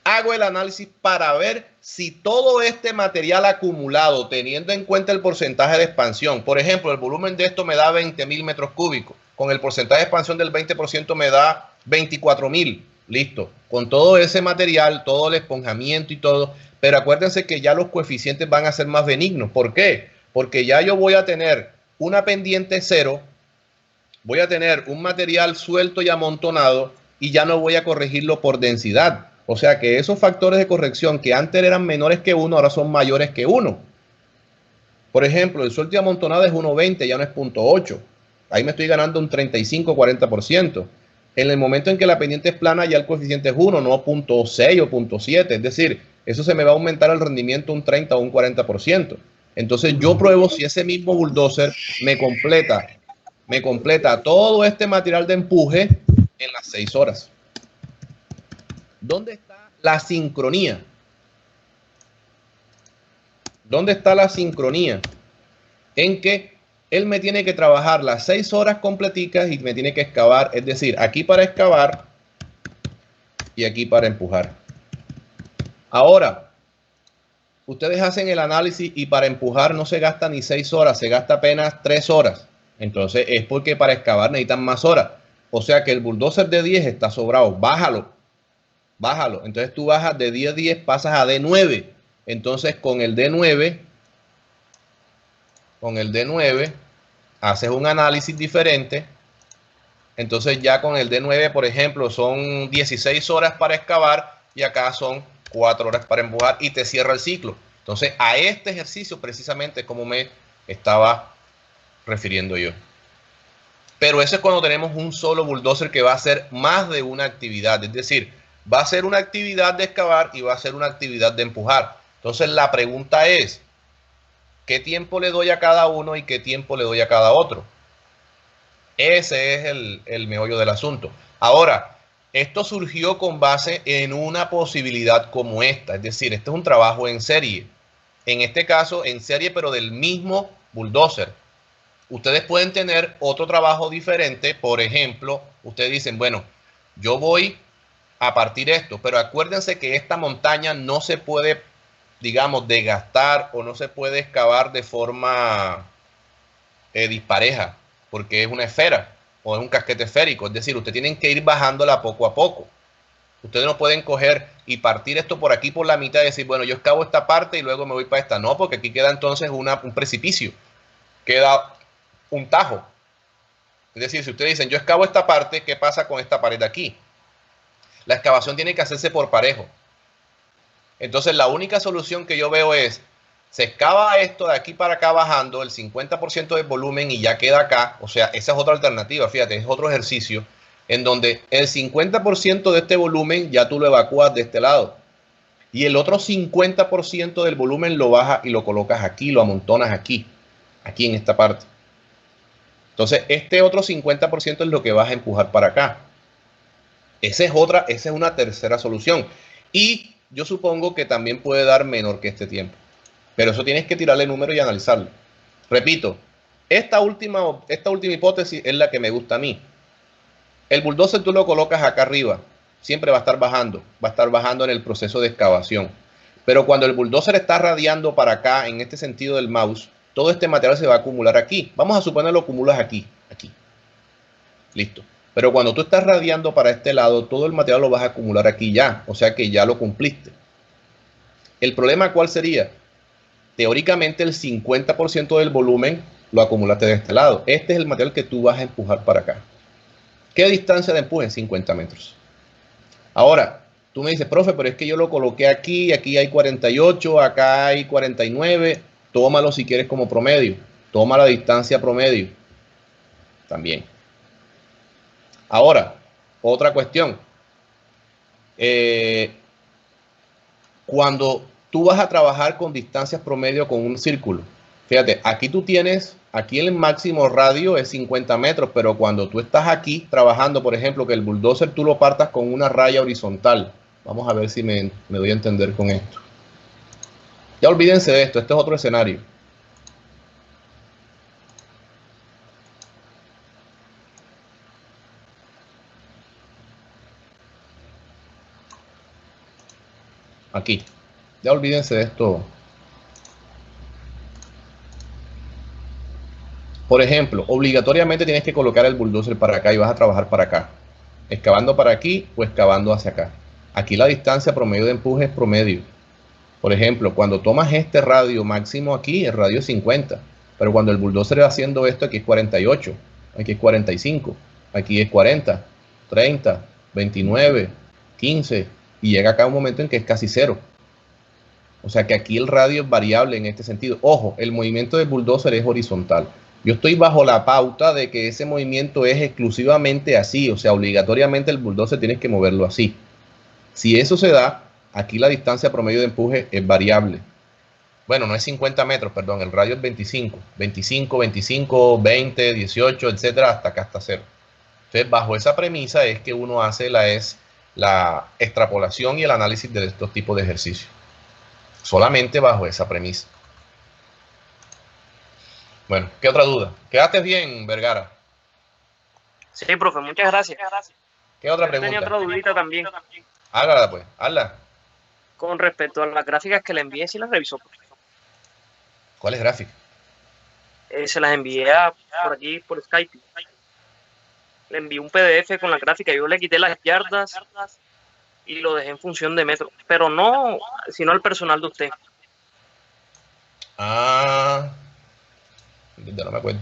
hago el análisis para ver si todo este material acumulado, teniendo en cuenta el porcentaje de expansión, por ejemplo, el volumen de esto me da 20.000 metros cúbicos, con el porcentaje de expansión del 20% me da 24.000, listo. Con todo ese material, todo el esponjamiento y todo, pero acuérdense que ya los coeficientes van a ser más benignos. ¿Por qué? Porque ya yo voy a tener una pendiente cero, voy a tener un material suelto y amontonado y ya no voy a corregirlo por densidad. O sea que esos factores de corrección que antes eran menores que 1, ahora son mayores que 1. Por ejemplo, el suelto y amontonado es 1.20, ya no es 0.8. Ahí me estoy ganando un 35-40%. En el momento en que la pendiente es plana, ya el coeficiente es 1, no 0.6 o 0.7. Es decir, eso se me va a aumentar el rendimiento un 30 o un 40%. Entonces yo pruebo si ese mismo bulldozer me completa todo este material de empuje en las 6 horas. ¿Dónde está la sincronía? ¿Dónde está la sincronía? En que él me tiene que trabajar las 6 horas completicas y me tiene que excavar, es decir, aquí para excavar y aquí para empujar. Ahora, ustedes hacen el análisis y para empujar no se gasta ni 6 horas, se gasta apenas 3 horas. Entonces es porque para excavar necesitan más horas. O sea que el bulldozer de 10 está sobrado. Bájalo. Bájalo. Entonces tú bajas de 10, pasas a D9. Entonces con el D9, haces un análisis diferente. Entonces ya con el D9, por ejemplo, son 16 horas para excavar y acá son 4 horas para empujar y te cierra el ciclo. Entonces a este ejercicio precisamente como me estaba refiriendo yo. Pero eso es cuando tenemos un solo bulldozer que va a hacer más de una actividad. Es decir, va a ser una actividad de excavar y va a ser una actividad de empujar. Entonces la pregunta es, ¿qué tiempo le doy a cada uno y qué tiempo le doy a cada otro? Ese es el meollo del asunto. Ahora, esto surgió con base en una posibilidad como esta. Es decir, este es un trabajo en serie. En este caso, en serie, pero del mismo bulldozer. Ustedes pueden tener otro trabajo diferente. Por ejemplo, ustedes dicen, bueno, yo voy a partir esto, pero acuérdense que esta montaña no se puede, digamos, desgastar o no se puede excavar de forma dispareja, porque es una esfera o es un casquete esférico. Es decir, ustedes tienen que ir bajándola poco a poco. Ustedes no pueden coger y partir esto por aquí por la mitad y decir, bueno, yo excavo esta parte y luego me voy para esta. No, porque aquí queda entonces un precipicio. Queda un tajo. Es decir, si ustedes dicen, yo excavo esta parte, ¿qué pasa con esta pared de aquí? La excavación tiene que hacerse por parejo. Entonces, la única solución que yo veo es, se excava esto de aquí para acá bajando el 50% del volumen y ya queda acá. O sea, esa es otra alternativa, fíjate, es otro ejercicio en donde el 50% de este volumen ya tú lo evacúas de este lado. Y el otro 50% del volumen lo bajas y lo colocas aquí, lo amontonas aquí en esta parte. Entonces, este otro 50% es lo que vas a empujar para acá. Esa es una tercera solución. Y yo supongo que también puede dar menor que este tiempo. Pero eso tienes que tirarle número y analizarlo. Repito, esta última hipótesis es la que me gusta a mí. El bulldozer tú lo colocas acá arriba. Siempre va a estar bajando en el proceso de excavación. Pero cuando el bulldozer está radiando para acá, en este sentido del mouse, todo este material se va a acumular aquí. Vamos a suponer lo acumulas aquí. Listo. Pero cuando tú estás radiando para este lado, todo el material lo vas a acumular aquí ya. O sea que ya lo cumpliste. ¿El problema cuál sería? Teóricamente el 50% del volumen lo acumulaste de este lado. Este es el material que tú vas a empujar para acá. ¿Qué distancia de empuje? 50 metros. Ahora, tú me dices, profe, pero es que yo lo coloqué aquí hay 48, acá hay 49. Tómalo si quieres como promedio. Toma la distancia promedio. También. Ahora, otra cuestión. Cuando tú vas a trabajar con distancias promedio con un círculo, fíjate, aquí tú tienes, aquí el máximo radio es 50 metros, pero cuando tú estás aquí trabajando, por ejemplo, que el bulldozer tú lo partas con una raya horizontal. Vamos a ver si me doy a entender con esto. Ya olvídense de esto, este es otro escenario. Aquí. Ya olvídense de esto. Por ejemplo, obligatoriamente tienes que colocar el bulldozer para acá y vas a trabajar para acá. Excavando para aquí o excavando hacia acá. Aquí la distancia promedio de empuje es promedio. Por ejemplo, cuando tomas este radio máximo aquí, el radio es 50. Pero cuando el bulldozer va haciendo esto, aquí es 48. Aquí es 45. Aquí es 40, 30, 29, 15. Y llega acá un momento en que es casi cero. O sea que aquí el radio es variable en este sentido. Ojo, el movimiento del bulldozer es horizontal. Yo estoy bajo la pauta de que ese movimiento es exclusivamente así. O sea, obligatoriamente el bulldozer tienes que moverlo así. Si eso se da, aquí la distancia promedio de empuje es variable. Bueno, no es 50 metros, perdón, el radio es 25, 25, 25, 20, 18, etcétera, hasta acá hasta 0. Entonces, bajo esa premisa es que uno hace la extrapolación y el análisis de estos tipos de ejercicios. Solamente bajo esa premisa. Bueno, ¿qué otra duda? Quedaste bien, Vergara. Sí, profe, muchas gracias. ¿Qué otra Yo pregunta? tenía otra dudita también. Hágala, pues, hazla. Con respecto a las gráficas que le envié, sí las revisó, profe. ¿Cuál es gráfica? Se las envié por aquí, por Skype. Le envié un PDF con la gráfica. Yo le quité las yardas y lo dejé en función de metros. Pero no, sino al personal de usted. Ah, ya no me acuerdo.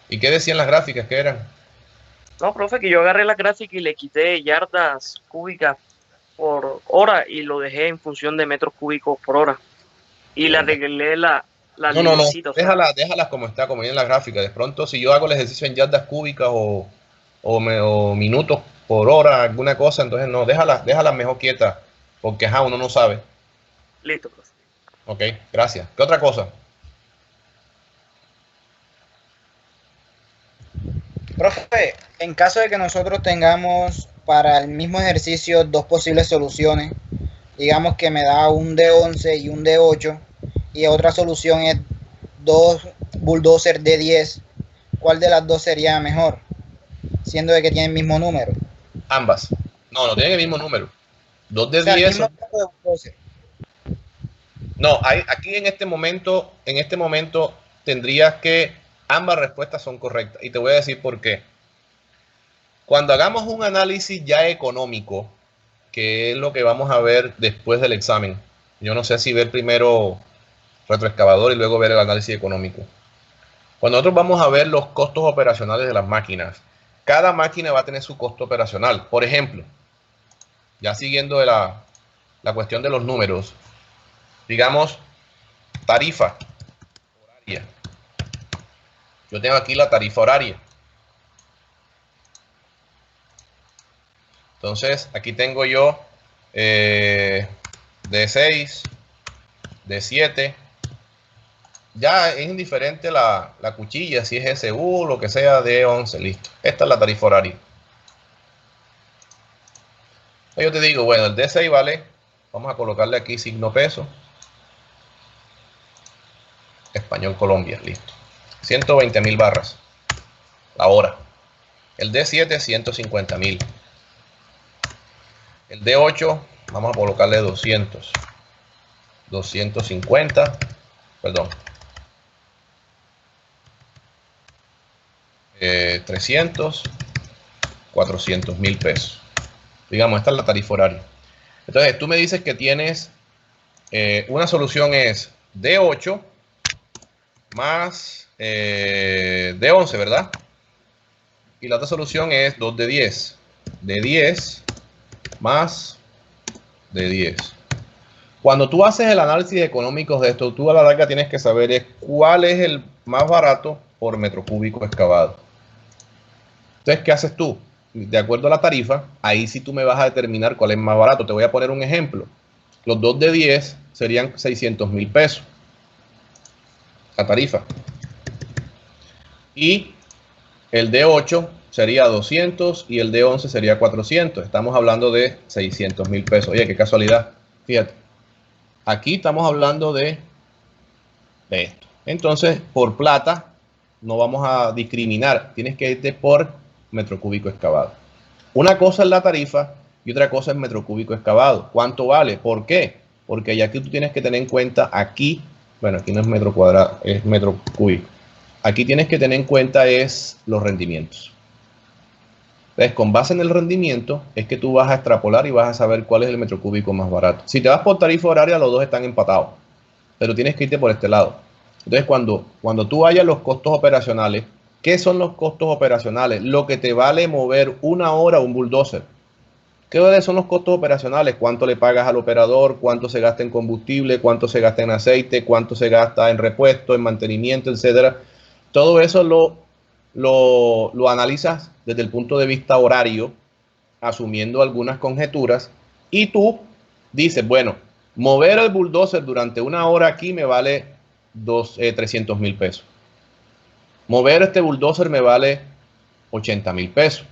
¿Y qué decían las gráficas? ¿Qué eran? No, profe, que yo agarré la gráfica y le quité yardas cúbicas por hora y lo dejé en función de metros cúbicos por hora. Y le arreglé la No, linecita, o sea, déjalas como está, como viene en la gráfica. De pronto, si yo hago el ejercicio en yardas cúbicas o minutos por hora, alguna cosa, entonces no, déjalas mejor quietas, porque uno no sabe. listo, profe. Ok, gracias. ¿Qué otra cosa? Profe, en caso de que nosotros tengamos para el mismo ejercicio dos posibles soluciones, digamos que me da un D11 y un D8, y otra solución es dos bulldozer D10, ¿cuál de las dos sería mejor? Siendo de que tienen el mismo número. Ambas. No tienen el mismo número. 2 de O sea, el 10. mismo tipo de bulldozer. No, aquí en este momento tendrías que ambas respuestas son correctas. Y te voy a decir por qué. Cuando hagamos un análisis ya económico, que es lo que vamos a ver después del examen. Yo no sé si ver primero retroexcavador y luego ver el análisis económico. Cuando nosotros vamos a ver los costos operacionales de las máquinas, cada máquina va a tener su costo operacional. Por ejemplo, ya siguiendo de la cuestión de los números, digamos, tarifa horaria. Yo tengo aquí la tarifa horaria. Entonces, aquí tengo yo D6, D7. Ya es indiferente la cuchilla, si es SU, lo que sea, D11, listo. Esta es la tarifa horaria. Yo te digo, bueno, el D6 vale, vamos a colocarle aquí signo peso. Español Colombia, listo. 120.000 barras la hora. El D7, 150.000. El D8, vamos a colocarle 200. 250, perdón. 300, 400.000 pesos. Digamos, esta es la tarifa horaria. Entonces, tú me dices que tienes, una solución es D8 más D11, ¿verdad? Y la otra solución es 2 de 10. De 10 más de 10. Cuando tú haces el análisis económico de esto, tú a la larga tienes que saber es cuál es el más barato por metro cúbico excavado. Entonces, ¿qué haces tú? De acuerdo a la tarifa, ahí sí tú me vas a determinar cuál es más barato. Te voy a poner un ejemplo. Los 2 de 10 serían 600.000 pesos. La tarifa. Y el D8 sería 200 y el D11 sería 400. Estamos hablando de 600.000 pesos. Oye, qué casualidad. Fíjate. Aquí estamos hablando de esto. Entonces, por plata, no vamos a discriminar. Tienes que irte por metro cúbico excavado. Una cosa es la tarifa y otra cosa es metro cúbico excavado. ¿Cuánto vale? ¿Por qué? Porque ya aquí tú tienes que tener en cuenta aquí, bueno, aquí no es metro cuadrado, es metro cúbico. Aquí tienes que tener en cuenta es los rendimientos. Entonces, con base en el rendimiento, es que tú vas a extrapolar y vas a saber cuál es el metro cúbico más barato. Si te vas por tarifa horaria, los dos están empatados. Pero tienes que irte por este lado. Entonces, cuando tú vayas a los costos operacionales, ¿qué son los costos operacionales? Lo que te vale mover una hora un bulldozer. ¿Qué son los costos operacionales? ¿Cuánto le pagas al operador? ¿Cuánto se gasta en combustible? ¿Cuánto se gasta en aceite? ¿Cuánto se gasta en repuesto, en mantenimiento, etcétera? Todo eso lo analizas desde el punto de vista horario, asumiendo algunas conjeturas, y tú dice, bueno, mover el bulldozer durante una hora aquí me vale 300,000 pesos. Mover este bulldozer me vale 80,000 pesos.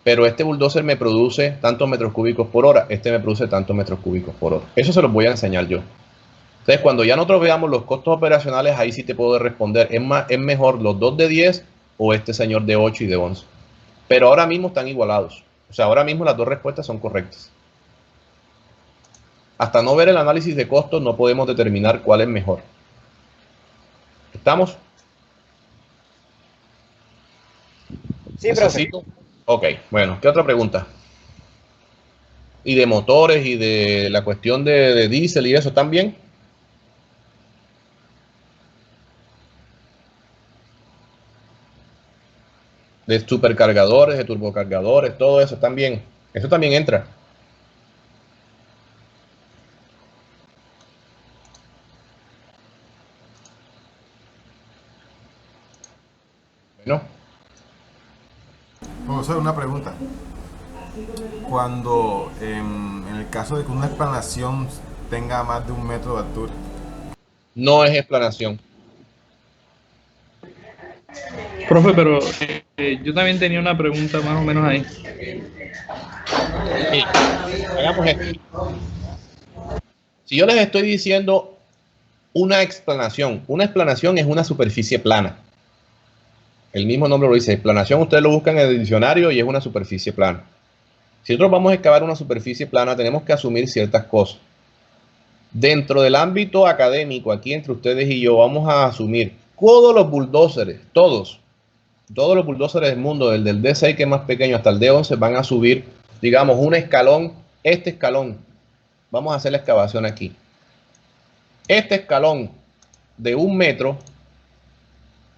Pero este bulldozer me produce tantos metros cúbicos por hora, este me produce tantos metros cúbicos por hora. Eso se los voy a enseñar yo. Entonces, cuando ya nosotros veamos los costos operacionales, ahí sí te puedo responder, ¿es mejor los dos de 10 o este señor de 8 y de 11? Pero ahora mismo están igualados. O sea, ahora mismo las dos respuestas son correctas. Hasta no ver el análisis de costos, no podemos determinar cuál es mejor. ¿Estamos? Sí, profe. Ok, bueno, ¿qué otra pregunta? Y de motores y de la cuestión de diésel y eso, ¿están bien? De supercargadores, de turbocargadores, todo eso, ¿están bien? Eso también entra. Bueno. Profesor, una pregunta. Cuando, en el caso de que una explanación tenga más de 1 metro de altura. No es explanación. Profe, pero yo también tenía una pregunta más o menos ahí. Sí, hagamos esto. Si yo les estoy diciendo una explanación es una superficie plana. El mismo nombre lo dice, explanación, ustedes lo buscan en el diccionario y es una superficie plana. Si nosotros vamos a excavar una superficie plana, tenemos que asumir ciertas cosas. Dentro del ámbito académico, aquí entre ustedes y yo, vamos a asumir todos los bulldozers, todos los bulldozers del mundo, desde el D6 que es más pequeño hasta el D11, van a subir, digamos, un escalón, este escalón. Vamos a hacer la excavación aquí. Este escalón de 1 metro,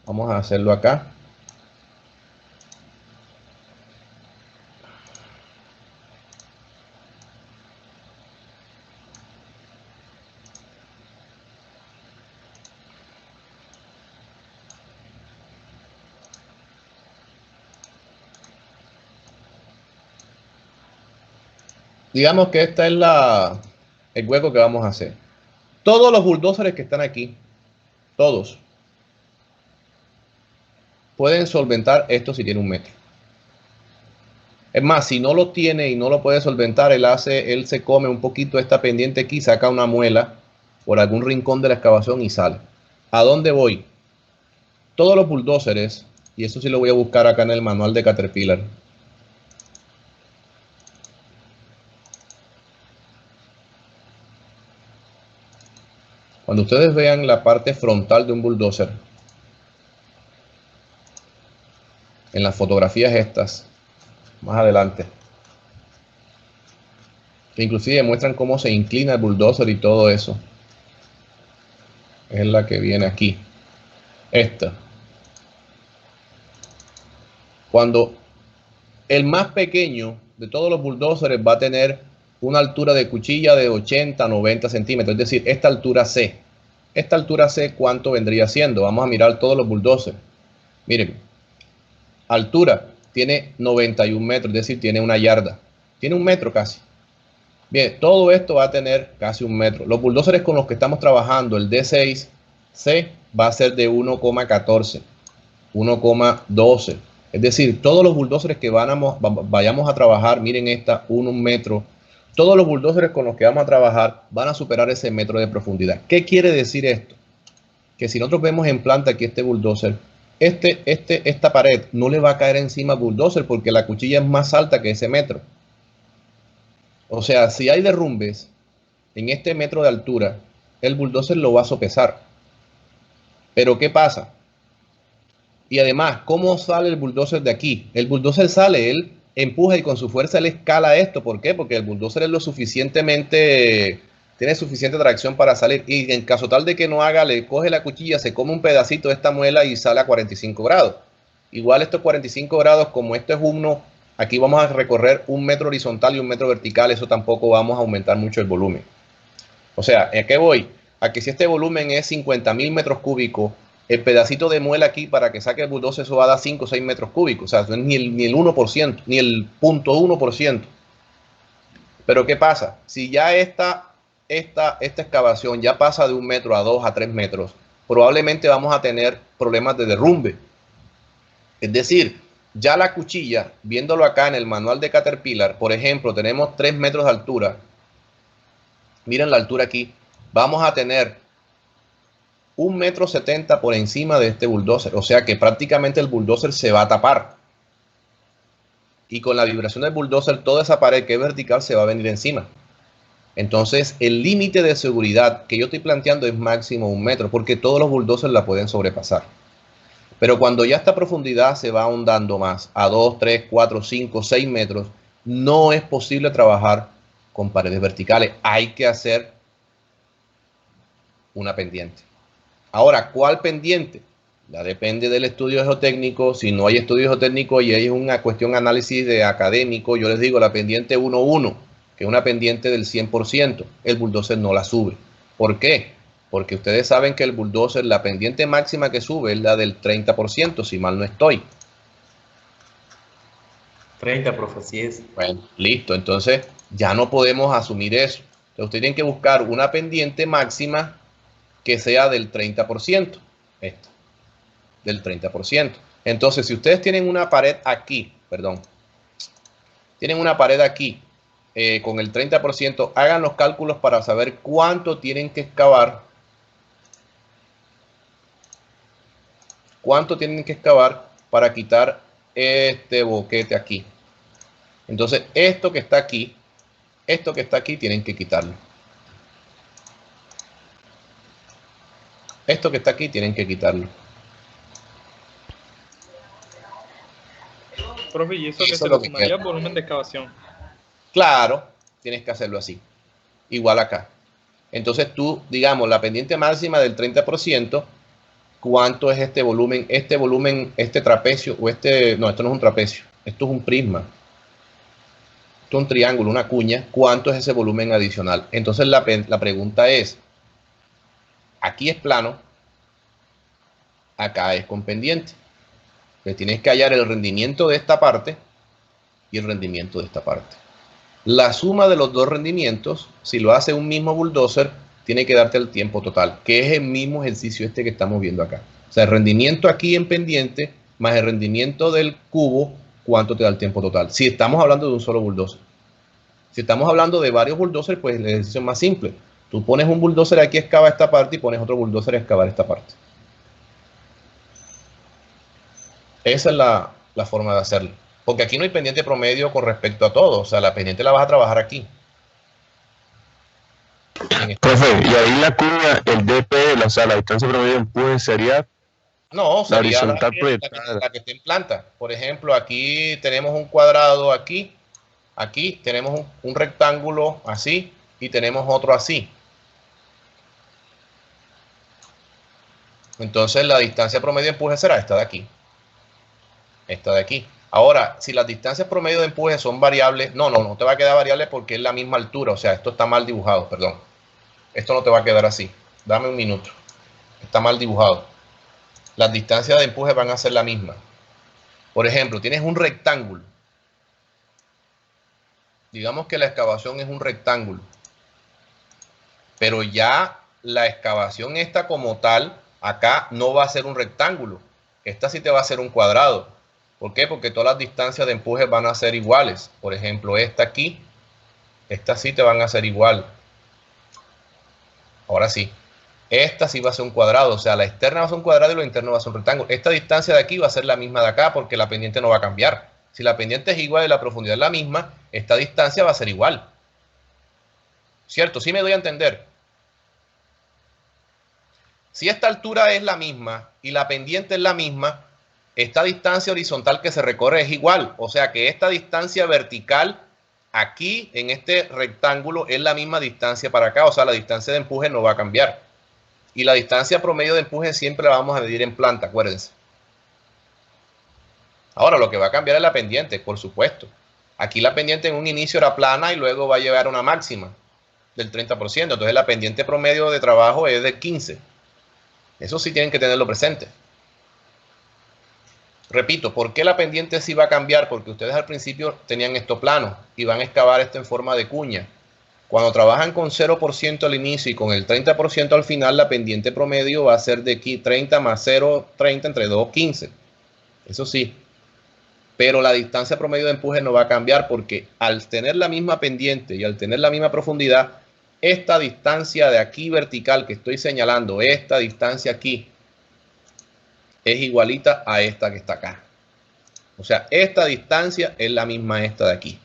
vamos a hacerlo acá. Digamos que este es el hueco que vamos a hacer. Todos los bulldozers que están aquí, todos, pueden solventar esto si tiene 1 metro. Es más, si no lo tiene y no lo puede solventar, él se come un poquito esta pendiente aquí, saca una muela por algún rincón de la excavación y sale. ¿A dónde voy? Todos los bulldozers, y eso sí lo voy a buscar acá en el manual de Caterpillar. Cuando ustedes vean la parte frontal de un bulldozer, en las fotografías estas, más adelante, que inclusive muestran cómo se inclina el bulldozer y todo eso, es la que viene aquí, esta. Cuando el más pequeño de todos los bulldozers va a tener una altura de cuchilla de 80, 90 centímetros, es decir, esta altura C. Esta altura C, ¿cuánto vendría siendo? Vamos a mirar todos los bulldozers. Miren, altura, tiene 91 metros, es decir, tiene 1 yarda. Tiene 1 metro casi. Bien, todo esto va a tener casi 1 metro. Los bulldozers con los que estamos trabajando, el D6C, va a ser de 1,14, 1,12. Es decir, todos los bulldozers que vayamos a trabajar, miren esta, 1 metro. Todos los bulldozers con los que vamos a trabajar van a superar ese metro de profundidad. ¿Qué quiere decir esto? Que si nosotros vemos en planta aquí este bulldozer, esta pared no le va a caer encima al bulldozer porque la cuchilla es más alta que ese metro. O sea, si hay derrumbes en este metro de altura, el bulldozer lo va a sopesar. Pero ¿qué pasa? Y además, ¿cómo sale el bulldozer de aquí? El bulldozer sale, él empuja y con su fuerza él escala esto. ¿Por qué? Porque el bulldozer es tiene suficiente tracción para salir. Y en caso tal de que no haga, le coge la cuchilla, se come un pedacito de esta muela y sale a 45 grados. Igual estos 45 grados, como esto es uno, aquí vamos a recorrer 1 metro horizontal y 1 metro vertical, eso tampoco vamos a aumentar mucho el volumen. O sea, ¿a qué voy? A que si este volumen es 50,000 metros cúbicos, el pedacito de muela aquí para que saque el bulldozer, eso va a dar 5 o 6 metros cúbicos. O sea, no es ni el 1%, ni el 0.1%. Pero ¿qué pasa? Si ya esta excavación ya pasa de 1 metro a 2 a 3 metros, probablemente vamos a tener problemas de derrumbe. Es decir, ya la cuchilla, viéndolo acá en el manual de Caterpillar, por ejemplo, tenemos 3 metros de altura. Miren la altura aquí. Vamos a tener 1,70 m por encima de este bulldozer. O sea que prácticamente el bulldozer se va a tapar. Y con la vibración del bulldozer, toda esa pared que es vertical se va a venir encima. Entonces, el límite de seguridad que yo estoy planteando es máximo 1 metro, porque todos los bulldozers la pueden sobrepasar. Pero cuando ya esta profundidad se va ahondando más, a 2, 3, 4, 5, 6 metros, no es posible trabajar con paredes verticales. Hay que hacer una pendiente. Ahora, ¿cuál pendiente? Ya depende del estudio geotécnico. Si no hay estudio geotécnico y hay una cuestión de análisis de académico, yo les digo la pendiente 1.1, que es una pendiente del 100%, el bulldozer no la sube. ¿Por qué? Porque ustedes saben que el bulldozer, la pendiente máxima que sube es la del 30%, si mal no estoy. 30, profe, sí es. Bueno, listo. Entonces, ya no podemos asumir eso. Entonces, ustedes tienen que buscar una pendiente máxima que sea del 30%. Esta, del 30%. Entonces, si ustedes tienen una pared aquí, tienen una pared aquí con el 30%, hagan los cálculos para saber cuánto tienen que excavar. ¿Cuánto tienen que excavar para quitar este boquete aquí? Entonces, esto que está aquí, tienen que quitarlo. Esto que está aquí, tienen que quitarlo. Profe, ¿y eso que Eso se es lo le que sumaría queda. al volumen de excavación? Claro, tienes que hacerlo así. Igual acá. Entonces tú, digamos, la pendiente máxima del 30%, ¿cuánto es este volumen? Este trapecio, o no, esto no es un trapecio, esto es un prisma. Esto es un triángulo, una cuña. ¿Cuánto es ese volumen adicional? Entonces la pregunta es, aquí es plano, acá es con pendiente. Entonces tienes que hallar el rendimiento de esta parte y el rendimiento de esta parte. La suma de los dos rendimientos, si lo hace un mismo bulldozer, tiene que darte el tiempo total, que es el mismo ejercicio este que estamos viendo acá. O sea, el rendimiento aquí en pendiente más el rendimiento del cubo, ¿cuánto te da el tiempo total? Si estamos hablando de un solo bulldozer. Si estamos hablando de varios bulldozers, pues el ejercicio es más simple. Tú pones un bulldozer aquí a excavar esta parte y pones otro bulldozer a excavar esta parte. Esa es la forma de hacerlo. Porque aquí no hay pendiente promedio con respecto a todo. O sea, la pendiente la vas a trabajar aquí. Profe, y ahí la cuña, el DP, o sea, la distancia promedio de empuje sería no, la sería horizontal la proyectada. que esté en planta. Por ejemplo, aquí tenemos un cuadrado aquí. Aquí tenemos un rectángulo así y tenemos otro así. Entonces la distancia promedio de empuje será esta de aquí. Esta de aquí. Ahora, si las distancias promedio de empuje son variables, no te va a quedar variable porque es la misma altura. O sea, esto está mal dibujado, perdón. Esto no te va a quedar así. Dame un minuto. Está mal dibujado. Las distancias de empuje van a ser la misma. Por ejemplo, tienes un rectángulo. Digamos que la excavación es un rectángulo. Pero ya la excavación esta como tal, acá no va a ser un rectángulo. Esta sí te va a ser un cuadrado. ¿Por qué? Porque todas las distancias de empuje van a ser iguales. Por ejemplo, esta aquí, esta sí te van a ser igual. Ahora sí. Esta sí va a ser un cuadrado. O sea, la externa va a ser un cuadrado y lo interno va a ser un rectángulo. Esta distancia de aquí va a ser la misma de acá porque la pendiente no va a cambiar. Si la pendiente es igual y la profundidad es la misma, esta distancia va a ser igual. ¿Cierto? ¿Sí me doy a entender? Si esta altura es la misma y la pendiente es la misma, esta distancia horizontal que se recorre es igual. O sea que esta distancia vertical aquí en este rectángulo es la misma distancia para acá. O sea, la distancia de empuje no va a cambiar. Y la distancia promedio de empuje siempre la vamos a medir en planta, acuérdense. Ahora, lo que va a cambiar es la pendiente, por supuesto. Aquí la pendiente en un inicio era plana y luego va a llegar a una máxima del 30%. Entonces la pendiente promedio de trabajo es de 15. Eso sí tienen que tenerlo presente. Repito, ¿por qué la pendiente sí va a cambiar? Porque ustedes al principio tenían esto plano y van a excavar esto en forma de cuña. Cuando trabajan con 0% al inicio y con el 30% al final, la pendiente promedio va a ser de aquí 30 más 0, 30 entre 2, 15. Eso sí. Pero la distancia promedio de empuje no va a cambiar porque al tener la misma pendiente y al tener la misma profundidad, esta distancia de aquí vertical que estoy señalando, esta distancia aquí, es igualita a esta que está acá. O sea, esta distancia es la misma esta de aquí.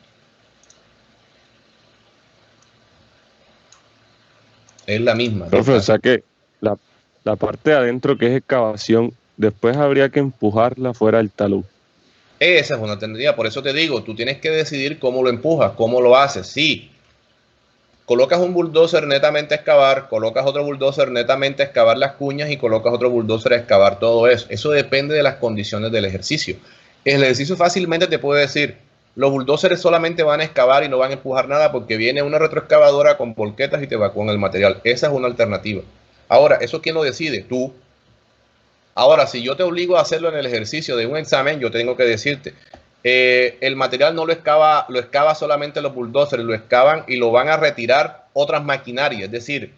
Es la misma. Profe, o sea que la parte de adentro que es excavación, después habría que empujarla fuera del talud. Esa es una alternativa. Por eso te digo, tú tienes que decidir cómo lo empujas, cómo lo haces. Sí, colocas un bulldozer netamente a excavar, colocas otro bulldozer netamente a excavar las cuñas y colocas otro bulldozer a excavar todo eso. Eso depende de las condiciones del ejercicio. El ejercicio fácilmente te puede decir, los bulldozers solamente van a excavar y no van a empujar nada porque viene una retroexcavadora con volquetas y te evacúan el material. Esa es una alternativa. Ahora, ¿eso quién lo decide? Tú. Ahora, si yo te obligo a hacerlo en el ejercicio de un examen, yo tengo que decirte, el material no lo excava solamente los bulldozers, lo excavan y lo van a retirar otras maquinarias, es decir,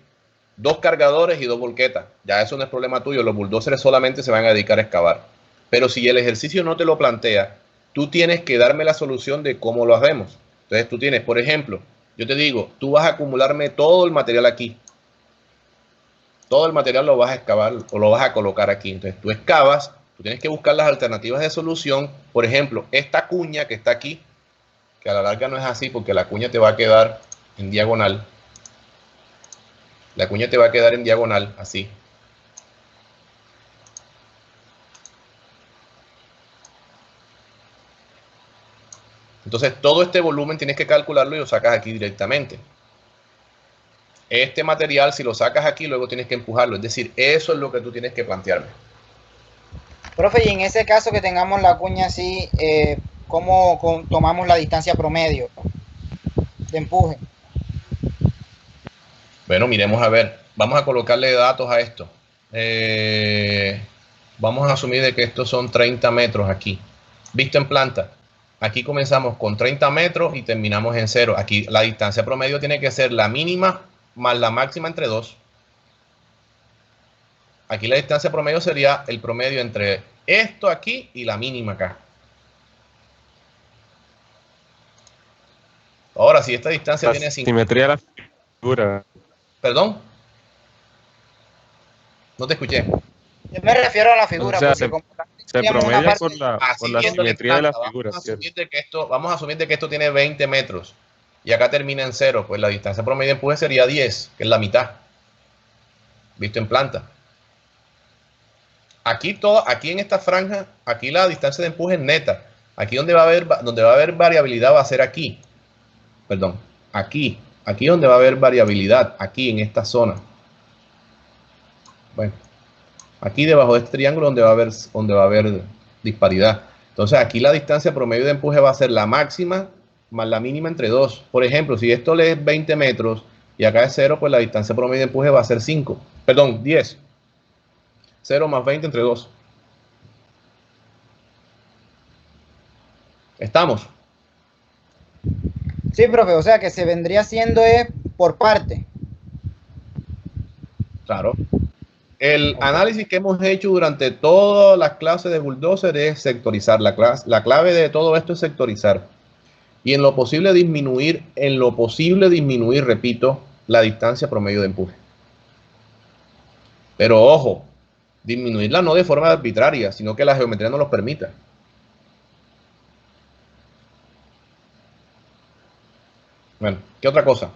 2 cargadores y 2 volquetas. Ya eso no es problema tuyo, los bulldozers solamente se van a dedicar a excavar. Pero si el ejercicio no te lo plantea, tú tienes que darme la solución de cómo lo hacemos. Entonces tú tienes, por ejemplo, yo te digo, tú vas a acumularme todo el material aquí. Todo el material lo vas a excavar o lo vas a colocar aquí. Entonces tú excavas, tú tienes que buscar las alternativas de solución. Por ejemplo, esta cuña que está aquí, que a la larga no es así porque la cuña te va a quedar en diagonal. La cuña te va a quedar en diagonal, así. Entonces todo este volumen tienes que calcularlo y lo sacas aquí directamente. Este material, si lo sacas aquí, luego tienes que empujarlo. Es decir, eso es lo que tú tienes que plantearme. Profe, y en ese caso que tengamos la cuña así, ¿cómo tomamos la distancia promedio de empuje? Bueno, miremos a ver. Vamos a colocarle datos a esto. Vamos a asumir de que estos son 30 metros aquí. Visto en planta. Aquí comenzamos con 30 metros y terminamos en 0. Aquí la distancia promedio tiene que ser la mínima más la máxima entre 2. Aquí la distancia promedio sería el promedio entre esto aquí y la mínima acá. Ahora, si esta distancia tiene 5... Simetría de la figura. ¿Perdón? No te escuché. Yo me refiero a la figura. O sea, porque se promedia por la simetría de la vamos figura. Vamos a asumir de que esto tiene 20 metros y acá termina en 0. Pues la distancia promedio de empuje sería 10, que es la mitad. Visto en planta. Aquí en esta franja, aquí la distancia de empuje es neta. Aquí donde va a haber variabilidad va a ser aquí. Perdón, aquí donde va a haber variabilidad, aquí en esta zona. Bueno, aquí debajo de este triángulo donde va a haber disparidad. Entonces aquí la distancia promedio de empuje va a ser la máxima más la mínima entre 2. Por ejemplo, si esto le es 20 metros y acá es 0, pues la distancia promedio de empuje va a ser 5. Perdón, 10. 0 más 20 entre 2. ¿Estamos? Sí, profe, o sea que se vendría haciendo por parte. Claro. El análisis que hemos hecho durante todas las clases de bulldozer es sectorizar. La clave de todo esto es sectorizar. Y en lo posible disminuir, repito, la distancia promedio de empuje. Pero ojo, disminuirla no de forma arbitraria, sino que la geometría no los permita. Bueno, ¿qué otra cosa?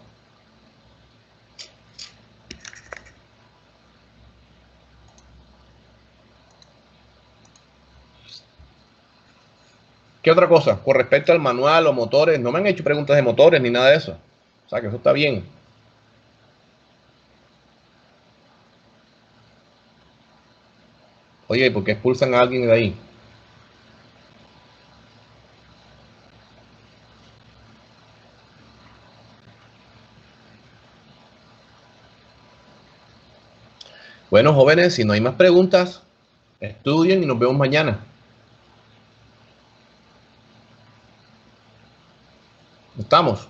¿Qué otra cosa? Con respecto al manual o motores, no me han hecho preguntas de motores ni nada de eso. O sea que eso está bien. Oye, ¿por qué expulsan a alguien de ahí? Bueno, jóvenes, si no hay más preguntas, estudien y nos vemos mañana. ¿Estamos?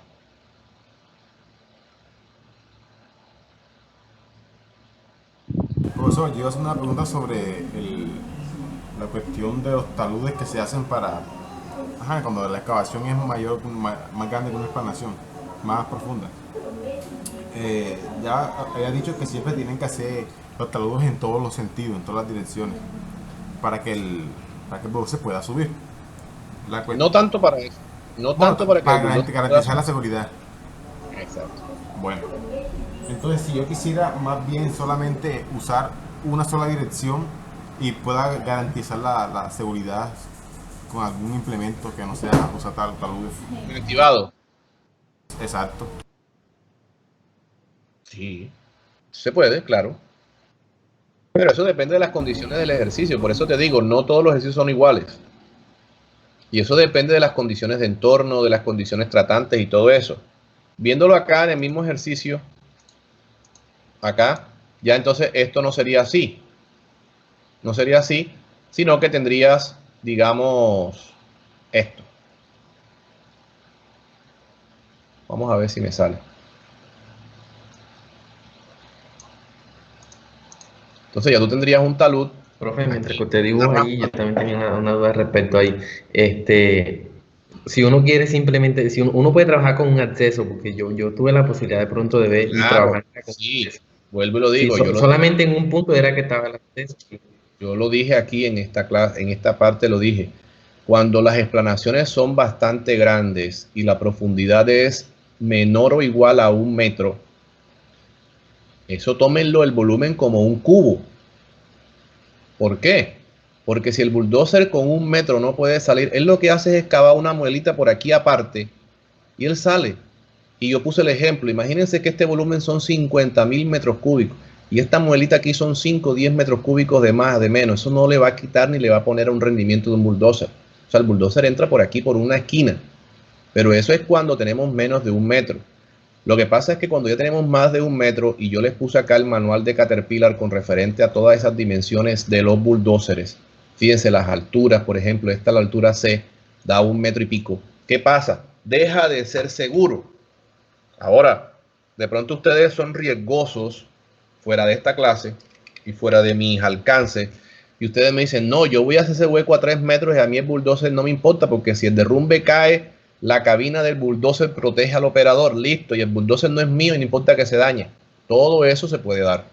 Profesor, yo hacer una pregunta sobre la cuestión de los taludes que se hacen para cuando la excavación es mayor, más grande que una explanación, más profunda. Ya había dicho que siempre tienen que hacer los taludes en todos los sentidos, en todas las direcciones, para que el bulldozer se pueda subir. No tanto para eso. No tanto para que garantizar la seguridad. Exacto. Bueno, entonces si yo quisiera más bien solamente usar una sola dirección y pueda garantizar la seguridad con algún implemento que no sea usar taludes. Activado. Exacto. Sí, se puede, claro. Pero eso depende de las condiciones del ejercicio. Por eso te digo, no todos los ejercicios son iguales. Y eso depende de las condiciones de entorno, de las condiciones tratantes y todo eso. Viéndolo acá en el mismo ejercicio, acá, ya entonces esto no sería así. No sería así, sino que tendrías, digamos, esto. Vamos a ver si me sale. Entonces ya tú tendrías un talud. Profe, mientras que usted dibuja ahí, yo también tenía una duda respecto ahí. Si uno quiere simplemente, si uno puede trabajar con un acceso, porque yo tuve la posibilidad de pronto de ver y trabajar con sí, vuelvo y lo digo. Sí, solamente en un punto era que estaba el acceso. Yo lo dije aquí en esta clase, en esta parte lo dije. Cuando las explanaciones son bastante grandes y la profundidad es menor o igual a 1 metro, eso tómenlo el volumen como un cubo. ¿Por qué? Porque si el bulldozer con 1 metro no puede salir, él lo que hace es excavar una muelita por aquí aparte y él sale. Y yo puse el ejemplo, imagínense que este volumen son 50.000 metros cúbicos y esta muelita aquí son 5 o 10 metros cúbicos de más, de menos. Eso no le va a quitar ni le va a poner un rendimiento de un bulldozer. O sea, el bulldozer entra por aquí por una esquina, pero eso es cuando tenemos menos de 1 metro. Lo que pasa es que cuando ya tenemos más de 1 metro y yo les puse acá el manual de Caterpillar con referente a todas esas dimensiones de los bulldozers, fíjense las alturas, por ejemplo, esta la altura C da 1 metro y pico. ¿Qué pasa? Deja de ser seguro. Ahora, de pronto ustedes son riesgosos fuera de esta clase y fuera de mis alcances y ustedes me dicen, no, yo voy a hacer ese hueco a 3 metros y a mí el bulldozer no me importa porque si el derrumbe cae, la cabina del bulldozer protege al operador, listo, y el bulldozer no es mío y no importa que se dañe. Todo eso se puede dar.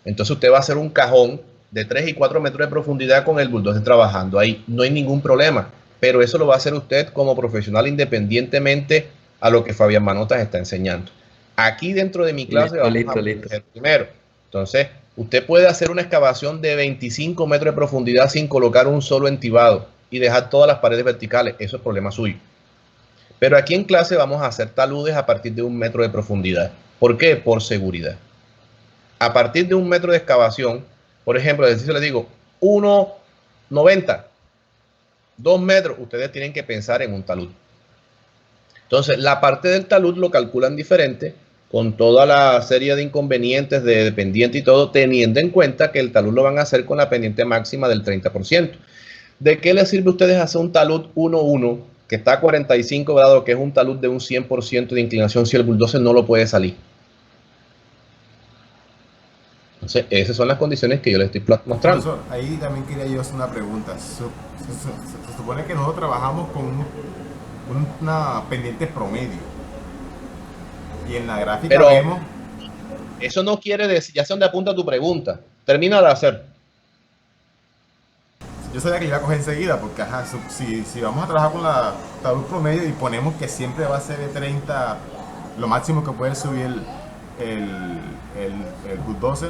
Entonces usted va a hacer un cajón de 3 y 4 metros de profundidad con el bulldozer trabajando. Ahí no hay ningún problema, pero eso lo va a hacer usted como profesional independientemente a lo que Fabián Manotas está enseñando. Aquí dentro de mi clase vamos a ver primero. Entonces, usted puede hacer una excavación de 25 metros de profundidad sin colocar un solo entibado y dejar todas las paredes verticales. Eso es problema suyo. Pero aquí en clase vamos a hacer taludes a partir de 1 metro de profundidad. ¿Por qué? Por seguridad. A partir de 1 metro de excavación, por ejemplo, el ejercicio le digo 1,90, 2 metros, ustedes tienen que pensar en un talud. Entonces, la parte del talud lo calculan diferente, con toda la serie de inconvenientes de pendiente y todo, teniendo en cuenta que el talud lo van a hacer con la pendiente máxima del 30%. ¿De qué les sirve a ustedes hacer un talud 1,1 que está a 45 grados, que es un talud de un 100% de inclinación si el bulldozer no lo puede salir? Entonces, esas son las condiciones que yo les estoy mostrando. Profesor, ahí también quería yo hacer una pregunta. Se supone que nosotros trabajamos con una pendiente promedio. Y en la gráfica pero vemos... Eso no quiere decir, ya sé dónde apunta tu pregunta. Termina de hacer. Yo sabía que iba a coger enseguida, porque si vamos a trabajar con la talud promedio y ponemos que siempre va a ser de 30, lo máximo que puede subir el bulldozer,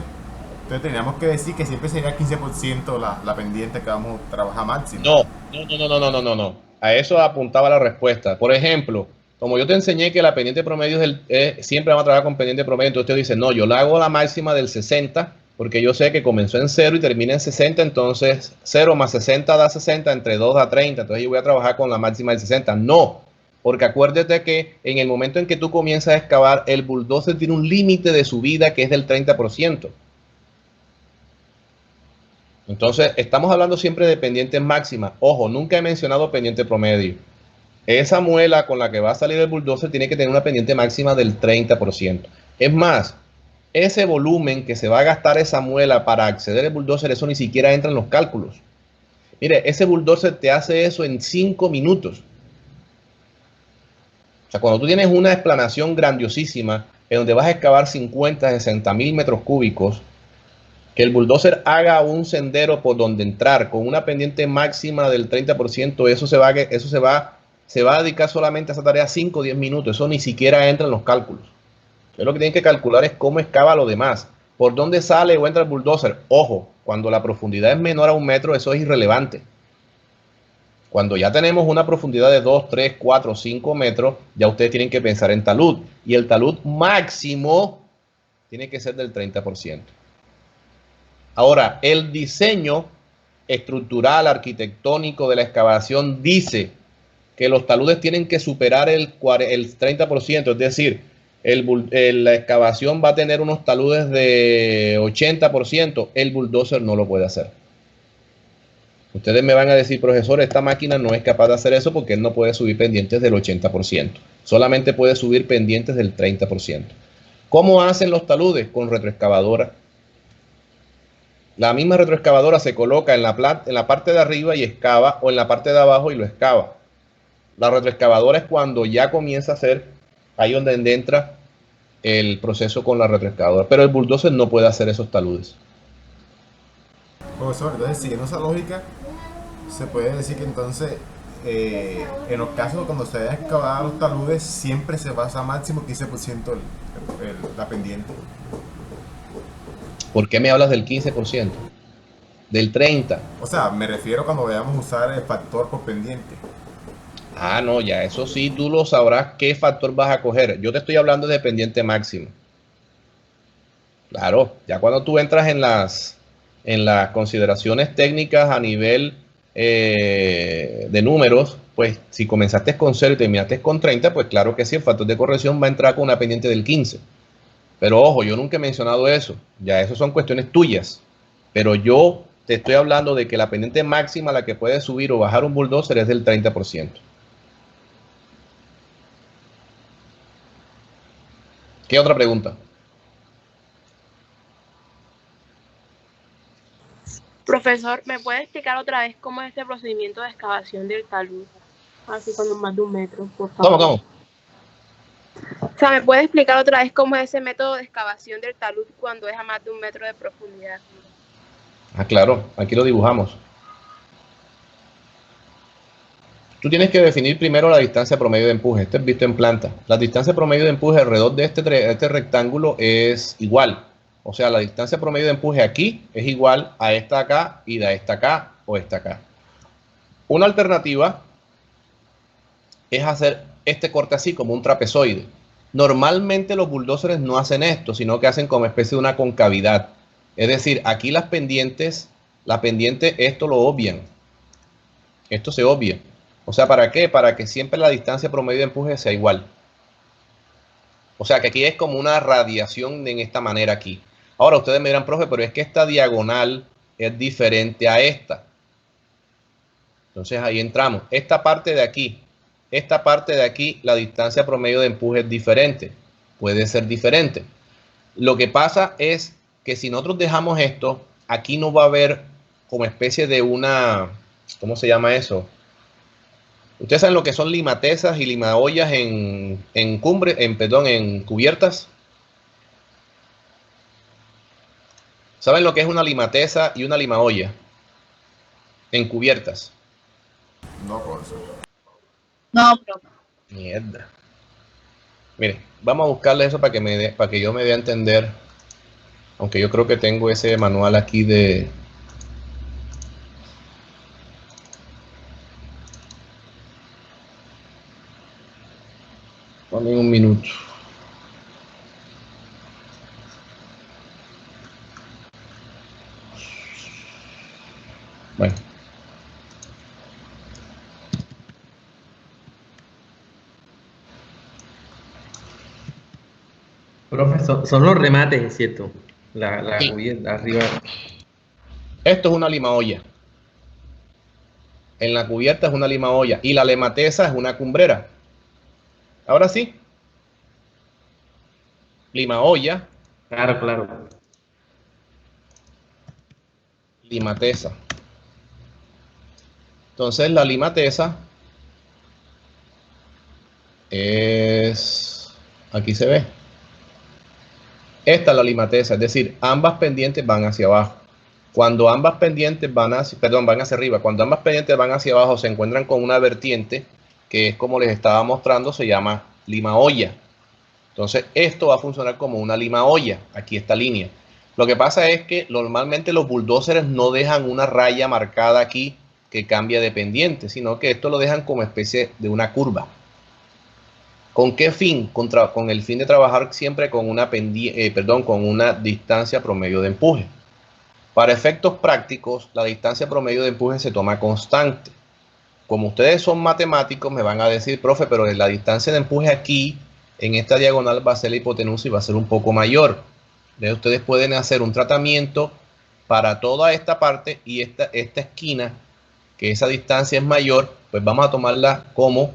entonces teníamos que decir que siempre sería 15% la pendiente que vamos a trabajar máximo. No. A eso apuntaba la respuesta. Por ejemplo, como yo te enseñé que la pendiente promedio siempre vamos a trabajar con pendiente promedio, entonces usted dice, no, yo la hago la máxima del 60, porque yo sé que comenzó en 0 y termina en 60, entonces 0 más 60 da 60, entre 2 da 30, entonces yo voy a trabajar con la máxima del 60. No, porque acuérdate que en el momento en que tú comienzas a excavar, el bulldozer tiene un límite de subida que es del 30%. Entonces, estamos hablando siempre de pendientes máximas. Ojo, nunca he mencionado pendiente promedio. esa muela con la que va a salir el bulldozer tiene que tener una pendiente máxima del 30%. Es más, ese volumen que se va a gastar esa muela para acceder al bulldozer, eso ni siquiera entra en los cálculos. Mire, ese bulldozer te hace eso en 5 minutos. O sea, cuando tú tienes una explanación grandiosísima en donde vas a excavar 50, 60 mil metros cúbicos, que el bulldozer haga un sendero por donde entrar con una pendiente máxima del 30%, eso se va a dedicar solamente a esa tarea 5 o 10 minutos. Eso ni siquiera entra en los cálculos. Entonces, lo que tienen que calcular es cómo excava lo demás. Por dónde sale o entra el bulldozer. Ojo, cuando la profundidad es menor a 1 metro, eso es irrelevante. Cuando ya tenemos una profundidad de 2, 3, 4, 5 metros, ya ustedes tienen que pensar en talud. Y el talud máximo tiene que ser del 30%. Ahora, el diseño estructural, arquitectónico de la excavación dice que los taludes tienen que superar el 30%, es decir, la excavación va a tener unos taludes de 80%, el bulldozer no lo puede hacer. Ustedes me van a decir, profesor, esta máquina no es capaz de hacer eso porque él no puede subir pendientes del 80%, solamente puede subir pendientes del 30%. ¿Cómo hacen los taludes? Con retroexcavadora. La misma retroexcavadora se coloca en la parte de arriba y excava, o en la parte de abajo y lo excava. La retroexcavadora es cuando ya comienza a hacer, ahí donde entra el proceso con la retroexcavadora. Pero el bulldozer no puede hacer esos taludes. Profesor, entonces siguiendo esa lógica, se puede decir que entonces, en los casos cuando se vayan a excavar los taludes, siempre se basa máximo 15% la pendiente. ¿Por qué me hablas del 15%? Del 30%. O sea, me refiero cuando vayamos a usar el factor por pendiente. Ah, no, ya eso sí, tú lo sabrás qué factor vas a coger. Yo te estoy hablando de pendiente máximo. Claro, ya cuando tú entras en las consideraciones técnicas a nivel de números, pues si comenzaste con 0 y terminaste con 30, pues claro que sí, el factor de corrección va a entrar con una pendiente del 15. Pero ojo, yo nunca he mencionado eso. Ya eso son cuestiones tuyas. Pero yo te estoy hablando de que la pendiente máxima a la que puede subir o bajar un bulldozer es del 30%. ¿Qué otra pregunta? Profesor, ¿me puede explicar otra vez cómo es este procedimiento de excavación del talud? Así con más de 1 metro, por favor. ¿Cómo? O sea, ¿me puede explicar otra vez cómo es ese método de excavación del talud cuando es a más de 1 metro de profundidad? Ah, claro, aquí lo dibujamos. Tú tienes que definir primero la distancia promedio de empuje. Esto es visto en planta. La distancia promedio de empuje alrededor de este rectángulo es igual. O sea, la distancia promedio de empuje aquí es igual a esta acá y de esta acá o esta acá. Una alternativa es hacer este corte así, como un trapezoide. Normalmente los bulldozers no hacen esto, sino que hacen como especie de una concavidad. Es decir, aquí la pendiente, esto lo obvian. Esto se obvia. O sea, ¿para qué? Para que siempre la distancia promedio de empuje sea igual. O sea, que aquí es como una radiación en esta manera aquí. Ahora ustedes me dirán, profe, pero es que esta diagonal es diferente a esta. Entonces ahí entramos. Esta parte de aquí, la distancia promedio de empuje es diferente. Puede ser diferente. Lo que pasa es que si nosotros dejamos esto, aquí no va a haber como especie de una, ¿cómo se llama eso? Ustedes saben lo que son limatezas y limaollas en cubiertas. ¿Saben lo que es una limateza y una limaolla en cubiertas? No, profesor. No, profe. Mierda. Mire, vamos a buscarle eso para que yo me dé a entender. Aunque yo creo que tengo ese manual aquí de... Dame un minuto. Bueno. Profesor, son los remates, ¿cierto? Sí. Cubierta arriba. Esto es una limaolla. En la cubierta es una lima olla y la lematesa es una cumbrera. Ahora sí. Lima olla. Claro, claro. Limatesa. Entonces la limatesa es, aquí se ve, esta es la limatesa, es decir, ambas pendientes van hacia abajo. Cuando ambas pendientes van hacia arriba, cuando ambas pendientes van hacia abajo se encuentran con una vertiente que es como les estaba mostrando, se llama lima olla. Entonces esto va a funcionar como una lima olla, aquí esta línea. Lo que pasa es que normalmente los bulldozers no dejan una raya marcada aquí que cambia de pendiente, sino que esto lo dejan como especie de una curva. ¿Con qué fin? Con el fin de trabajar siempre con una con una distancia promedio de empuje. Para efectos prácticos, la distancia promedio de empuje se toma constante. Como ustedes son matemáticos, me van a decir, profe, pero la distancia de empuje aquí, en esta diagonal, va a ser la hipotenusa y va a ser un poco mayor. Entonces, ustedes pueden hacer un tratamiento para toda esta parte y esta esquina, que esa distancia es mayor, pues vamos a tomarla como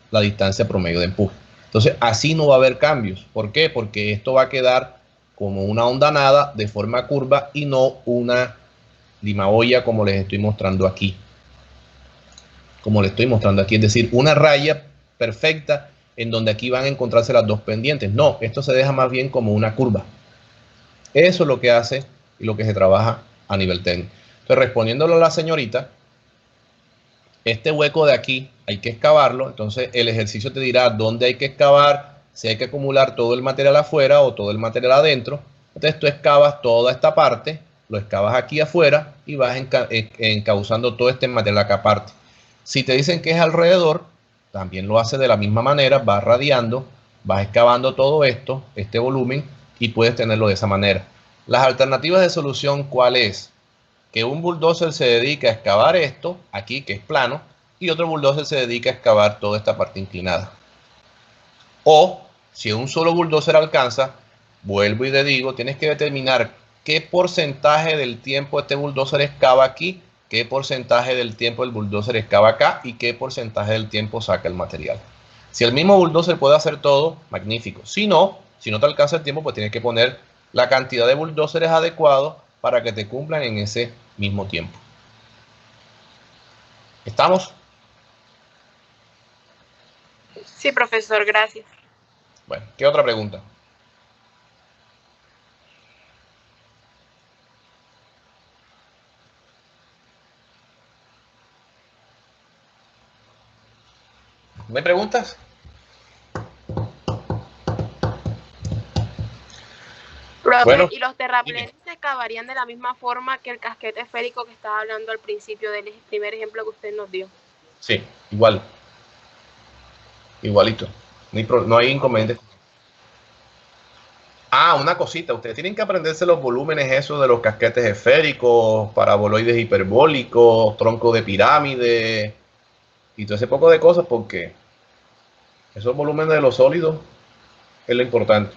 la distancia promedio de empuje. Entonces, así no va a haber cambios. ¿Por qué? Porque esto va a quedar como una hondanada de forma curva y no una lima olla como les estoy mostrando aquí. Como les estoy mostrando aquí, es decir, una raya perfecta en donde aquí van a encontrarse las dos pendientes. No, esto se deja más bien como una curva. Eso es lo que hace y lo que se trabaja a nivel técnico. Entonces, respondiéndolo a la señorita, este hueco de aquí hay que excavarlo. Entonces, el ejercicio te dirá dónde hay que excavar, si hay que acumular todo el material afuera o todo el material adentro. Entonces, tú excavas toda esta parte, lo excavas aquí afuera y vas encauzando todo este material acá aparte. Si te dicen que es alrededor, también lo haces de la misma manera, vas radiando, vas excavando todo esto, este volumen, y puedes tenerlo de esa manera. Las alternativas de solución, ¿cuál es? Que un bulldozer se dedique a excavar esto, aquí que es plano, y otro bulldozer se dedica a excavar toda esta parte inclinada. O, si un solo bulldozer alcanza, vuelvo y te digo, tienes que determinar qué porcentaje del tiempo este bulldozer excava aquí, qué porcentaje del tiempo el bulldozer excava acá y qué porcentaje del tiempo saca el material. Si el mismo bulldozer puede hacer todo, magnífico. Si no te alcanza el tiempo, pues tienes que poner la cantidad de bulldozers adecuados para que te cumplan en ese mismo tiempo. ¿Estamos? Sí, profesor, gracias. Bueno, ¿qué otra pregunta? ¿No hay preguntas? Profe, Bueno, ¿y los terraplenes se excavarían de la misma forma que el casquete esférico que estaba hablando al principio del primer ejemplo que usted nos dio? Sí, igual. Igualito. No hay inconveniente. Ah, una cosita. Ustedes tienen que aprenderse los volúmenes esos de los casquetes esféricos, paraboloides hiperbólicos, troncos de pirámide y todo ese poco de cosas, porque esos volúmenes de los sólidos es lo importante.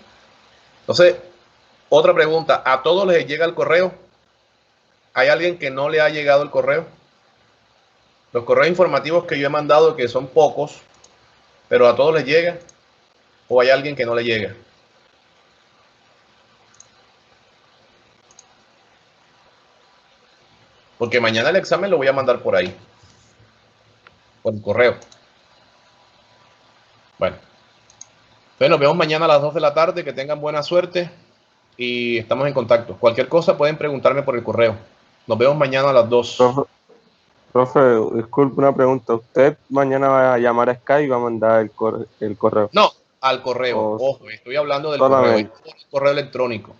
Entonces, otra pregunta. ¿A todos les llega el correo? ¿Hay alguien que no le ha llegado el correo? Los correos informativos que yo he mandado, que son pocos, pero a todos les llega, ¿o hay alguien que no le llega? Porque mañana el examen lo voy a mandar por ahí, por el correo. Bueno, entonces nos vemos mañana a las 2 de la tarde, que tengan buena suerte y estamos en contacto. Cualquier cosa pueden preguntarme por el correo. Nos vemos mañana a las 2. Profe, disculpe una pregunta. ¿Usted mañana va a llamar a Skype y va a mandar el correo? No, al correo. Ojo, estoy hablando del correo, correo electrónico.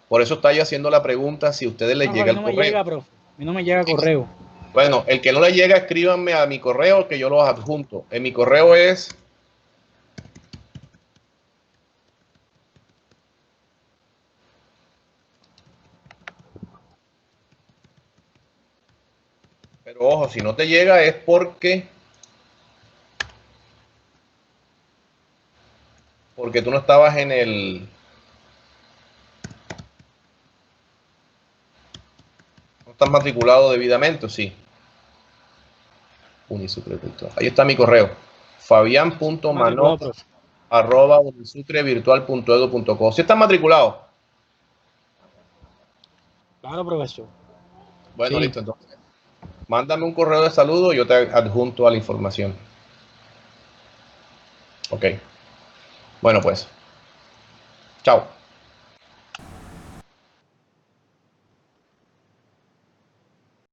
Por eso estoy haciendo la pregunta si a ustedes les llega el correo. Me llega, profe. A mí no me llega correo. Bueno, el que no le llega, escríbanme a mi correo que yo los adjunto. En mi correo es... Pero ojo, si no te llega es porque tú no estabas en el... No estás matriculado debidamente, ¿o sí? Unisucre Virtual. Ahí está mi correo. fabian.manot@unisucrevirtual.edu.co. ¿Sí están matriculados? Claro, profesor. Bueno, Sí. listo, entonces. Mándame un correo de saludo y yo te adjunto a la información. Ok. Bueno, pues. Chao.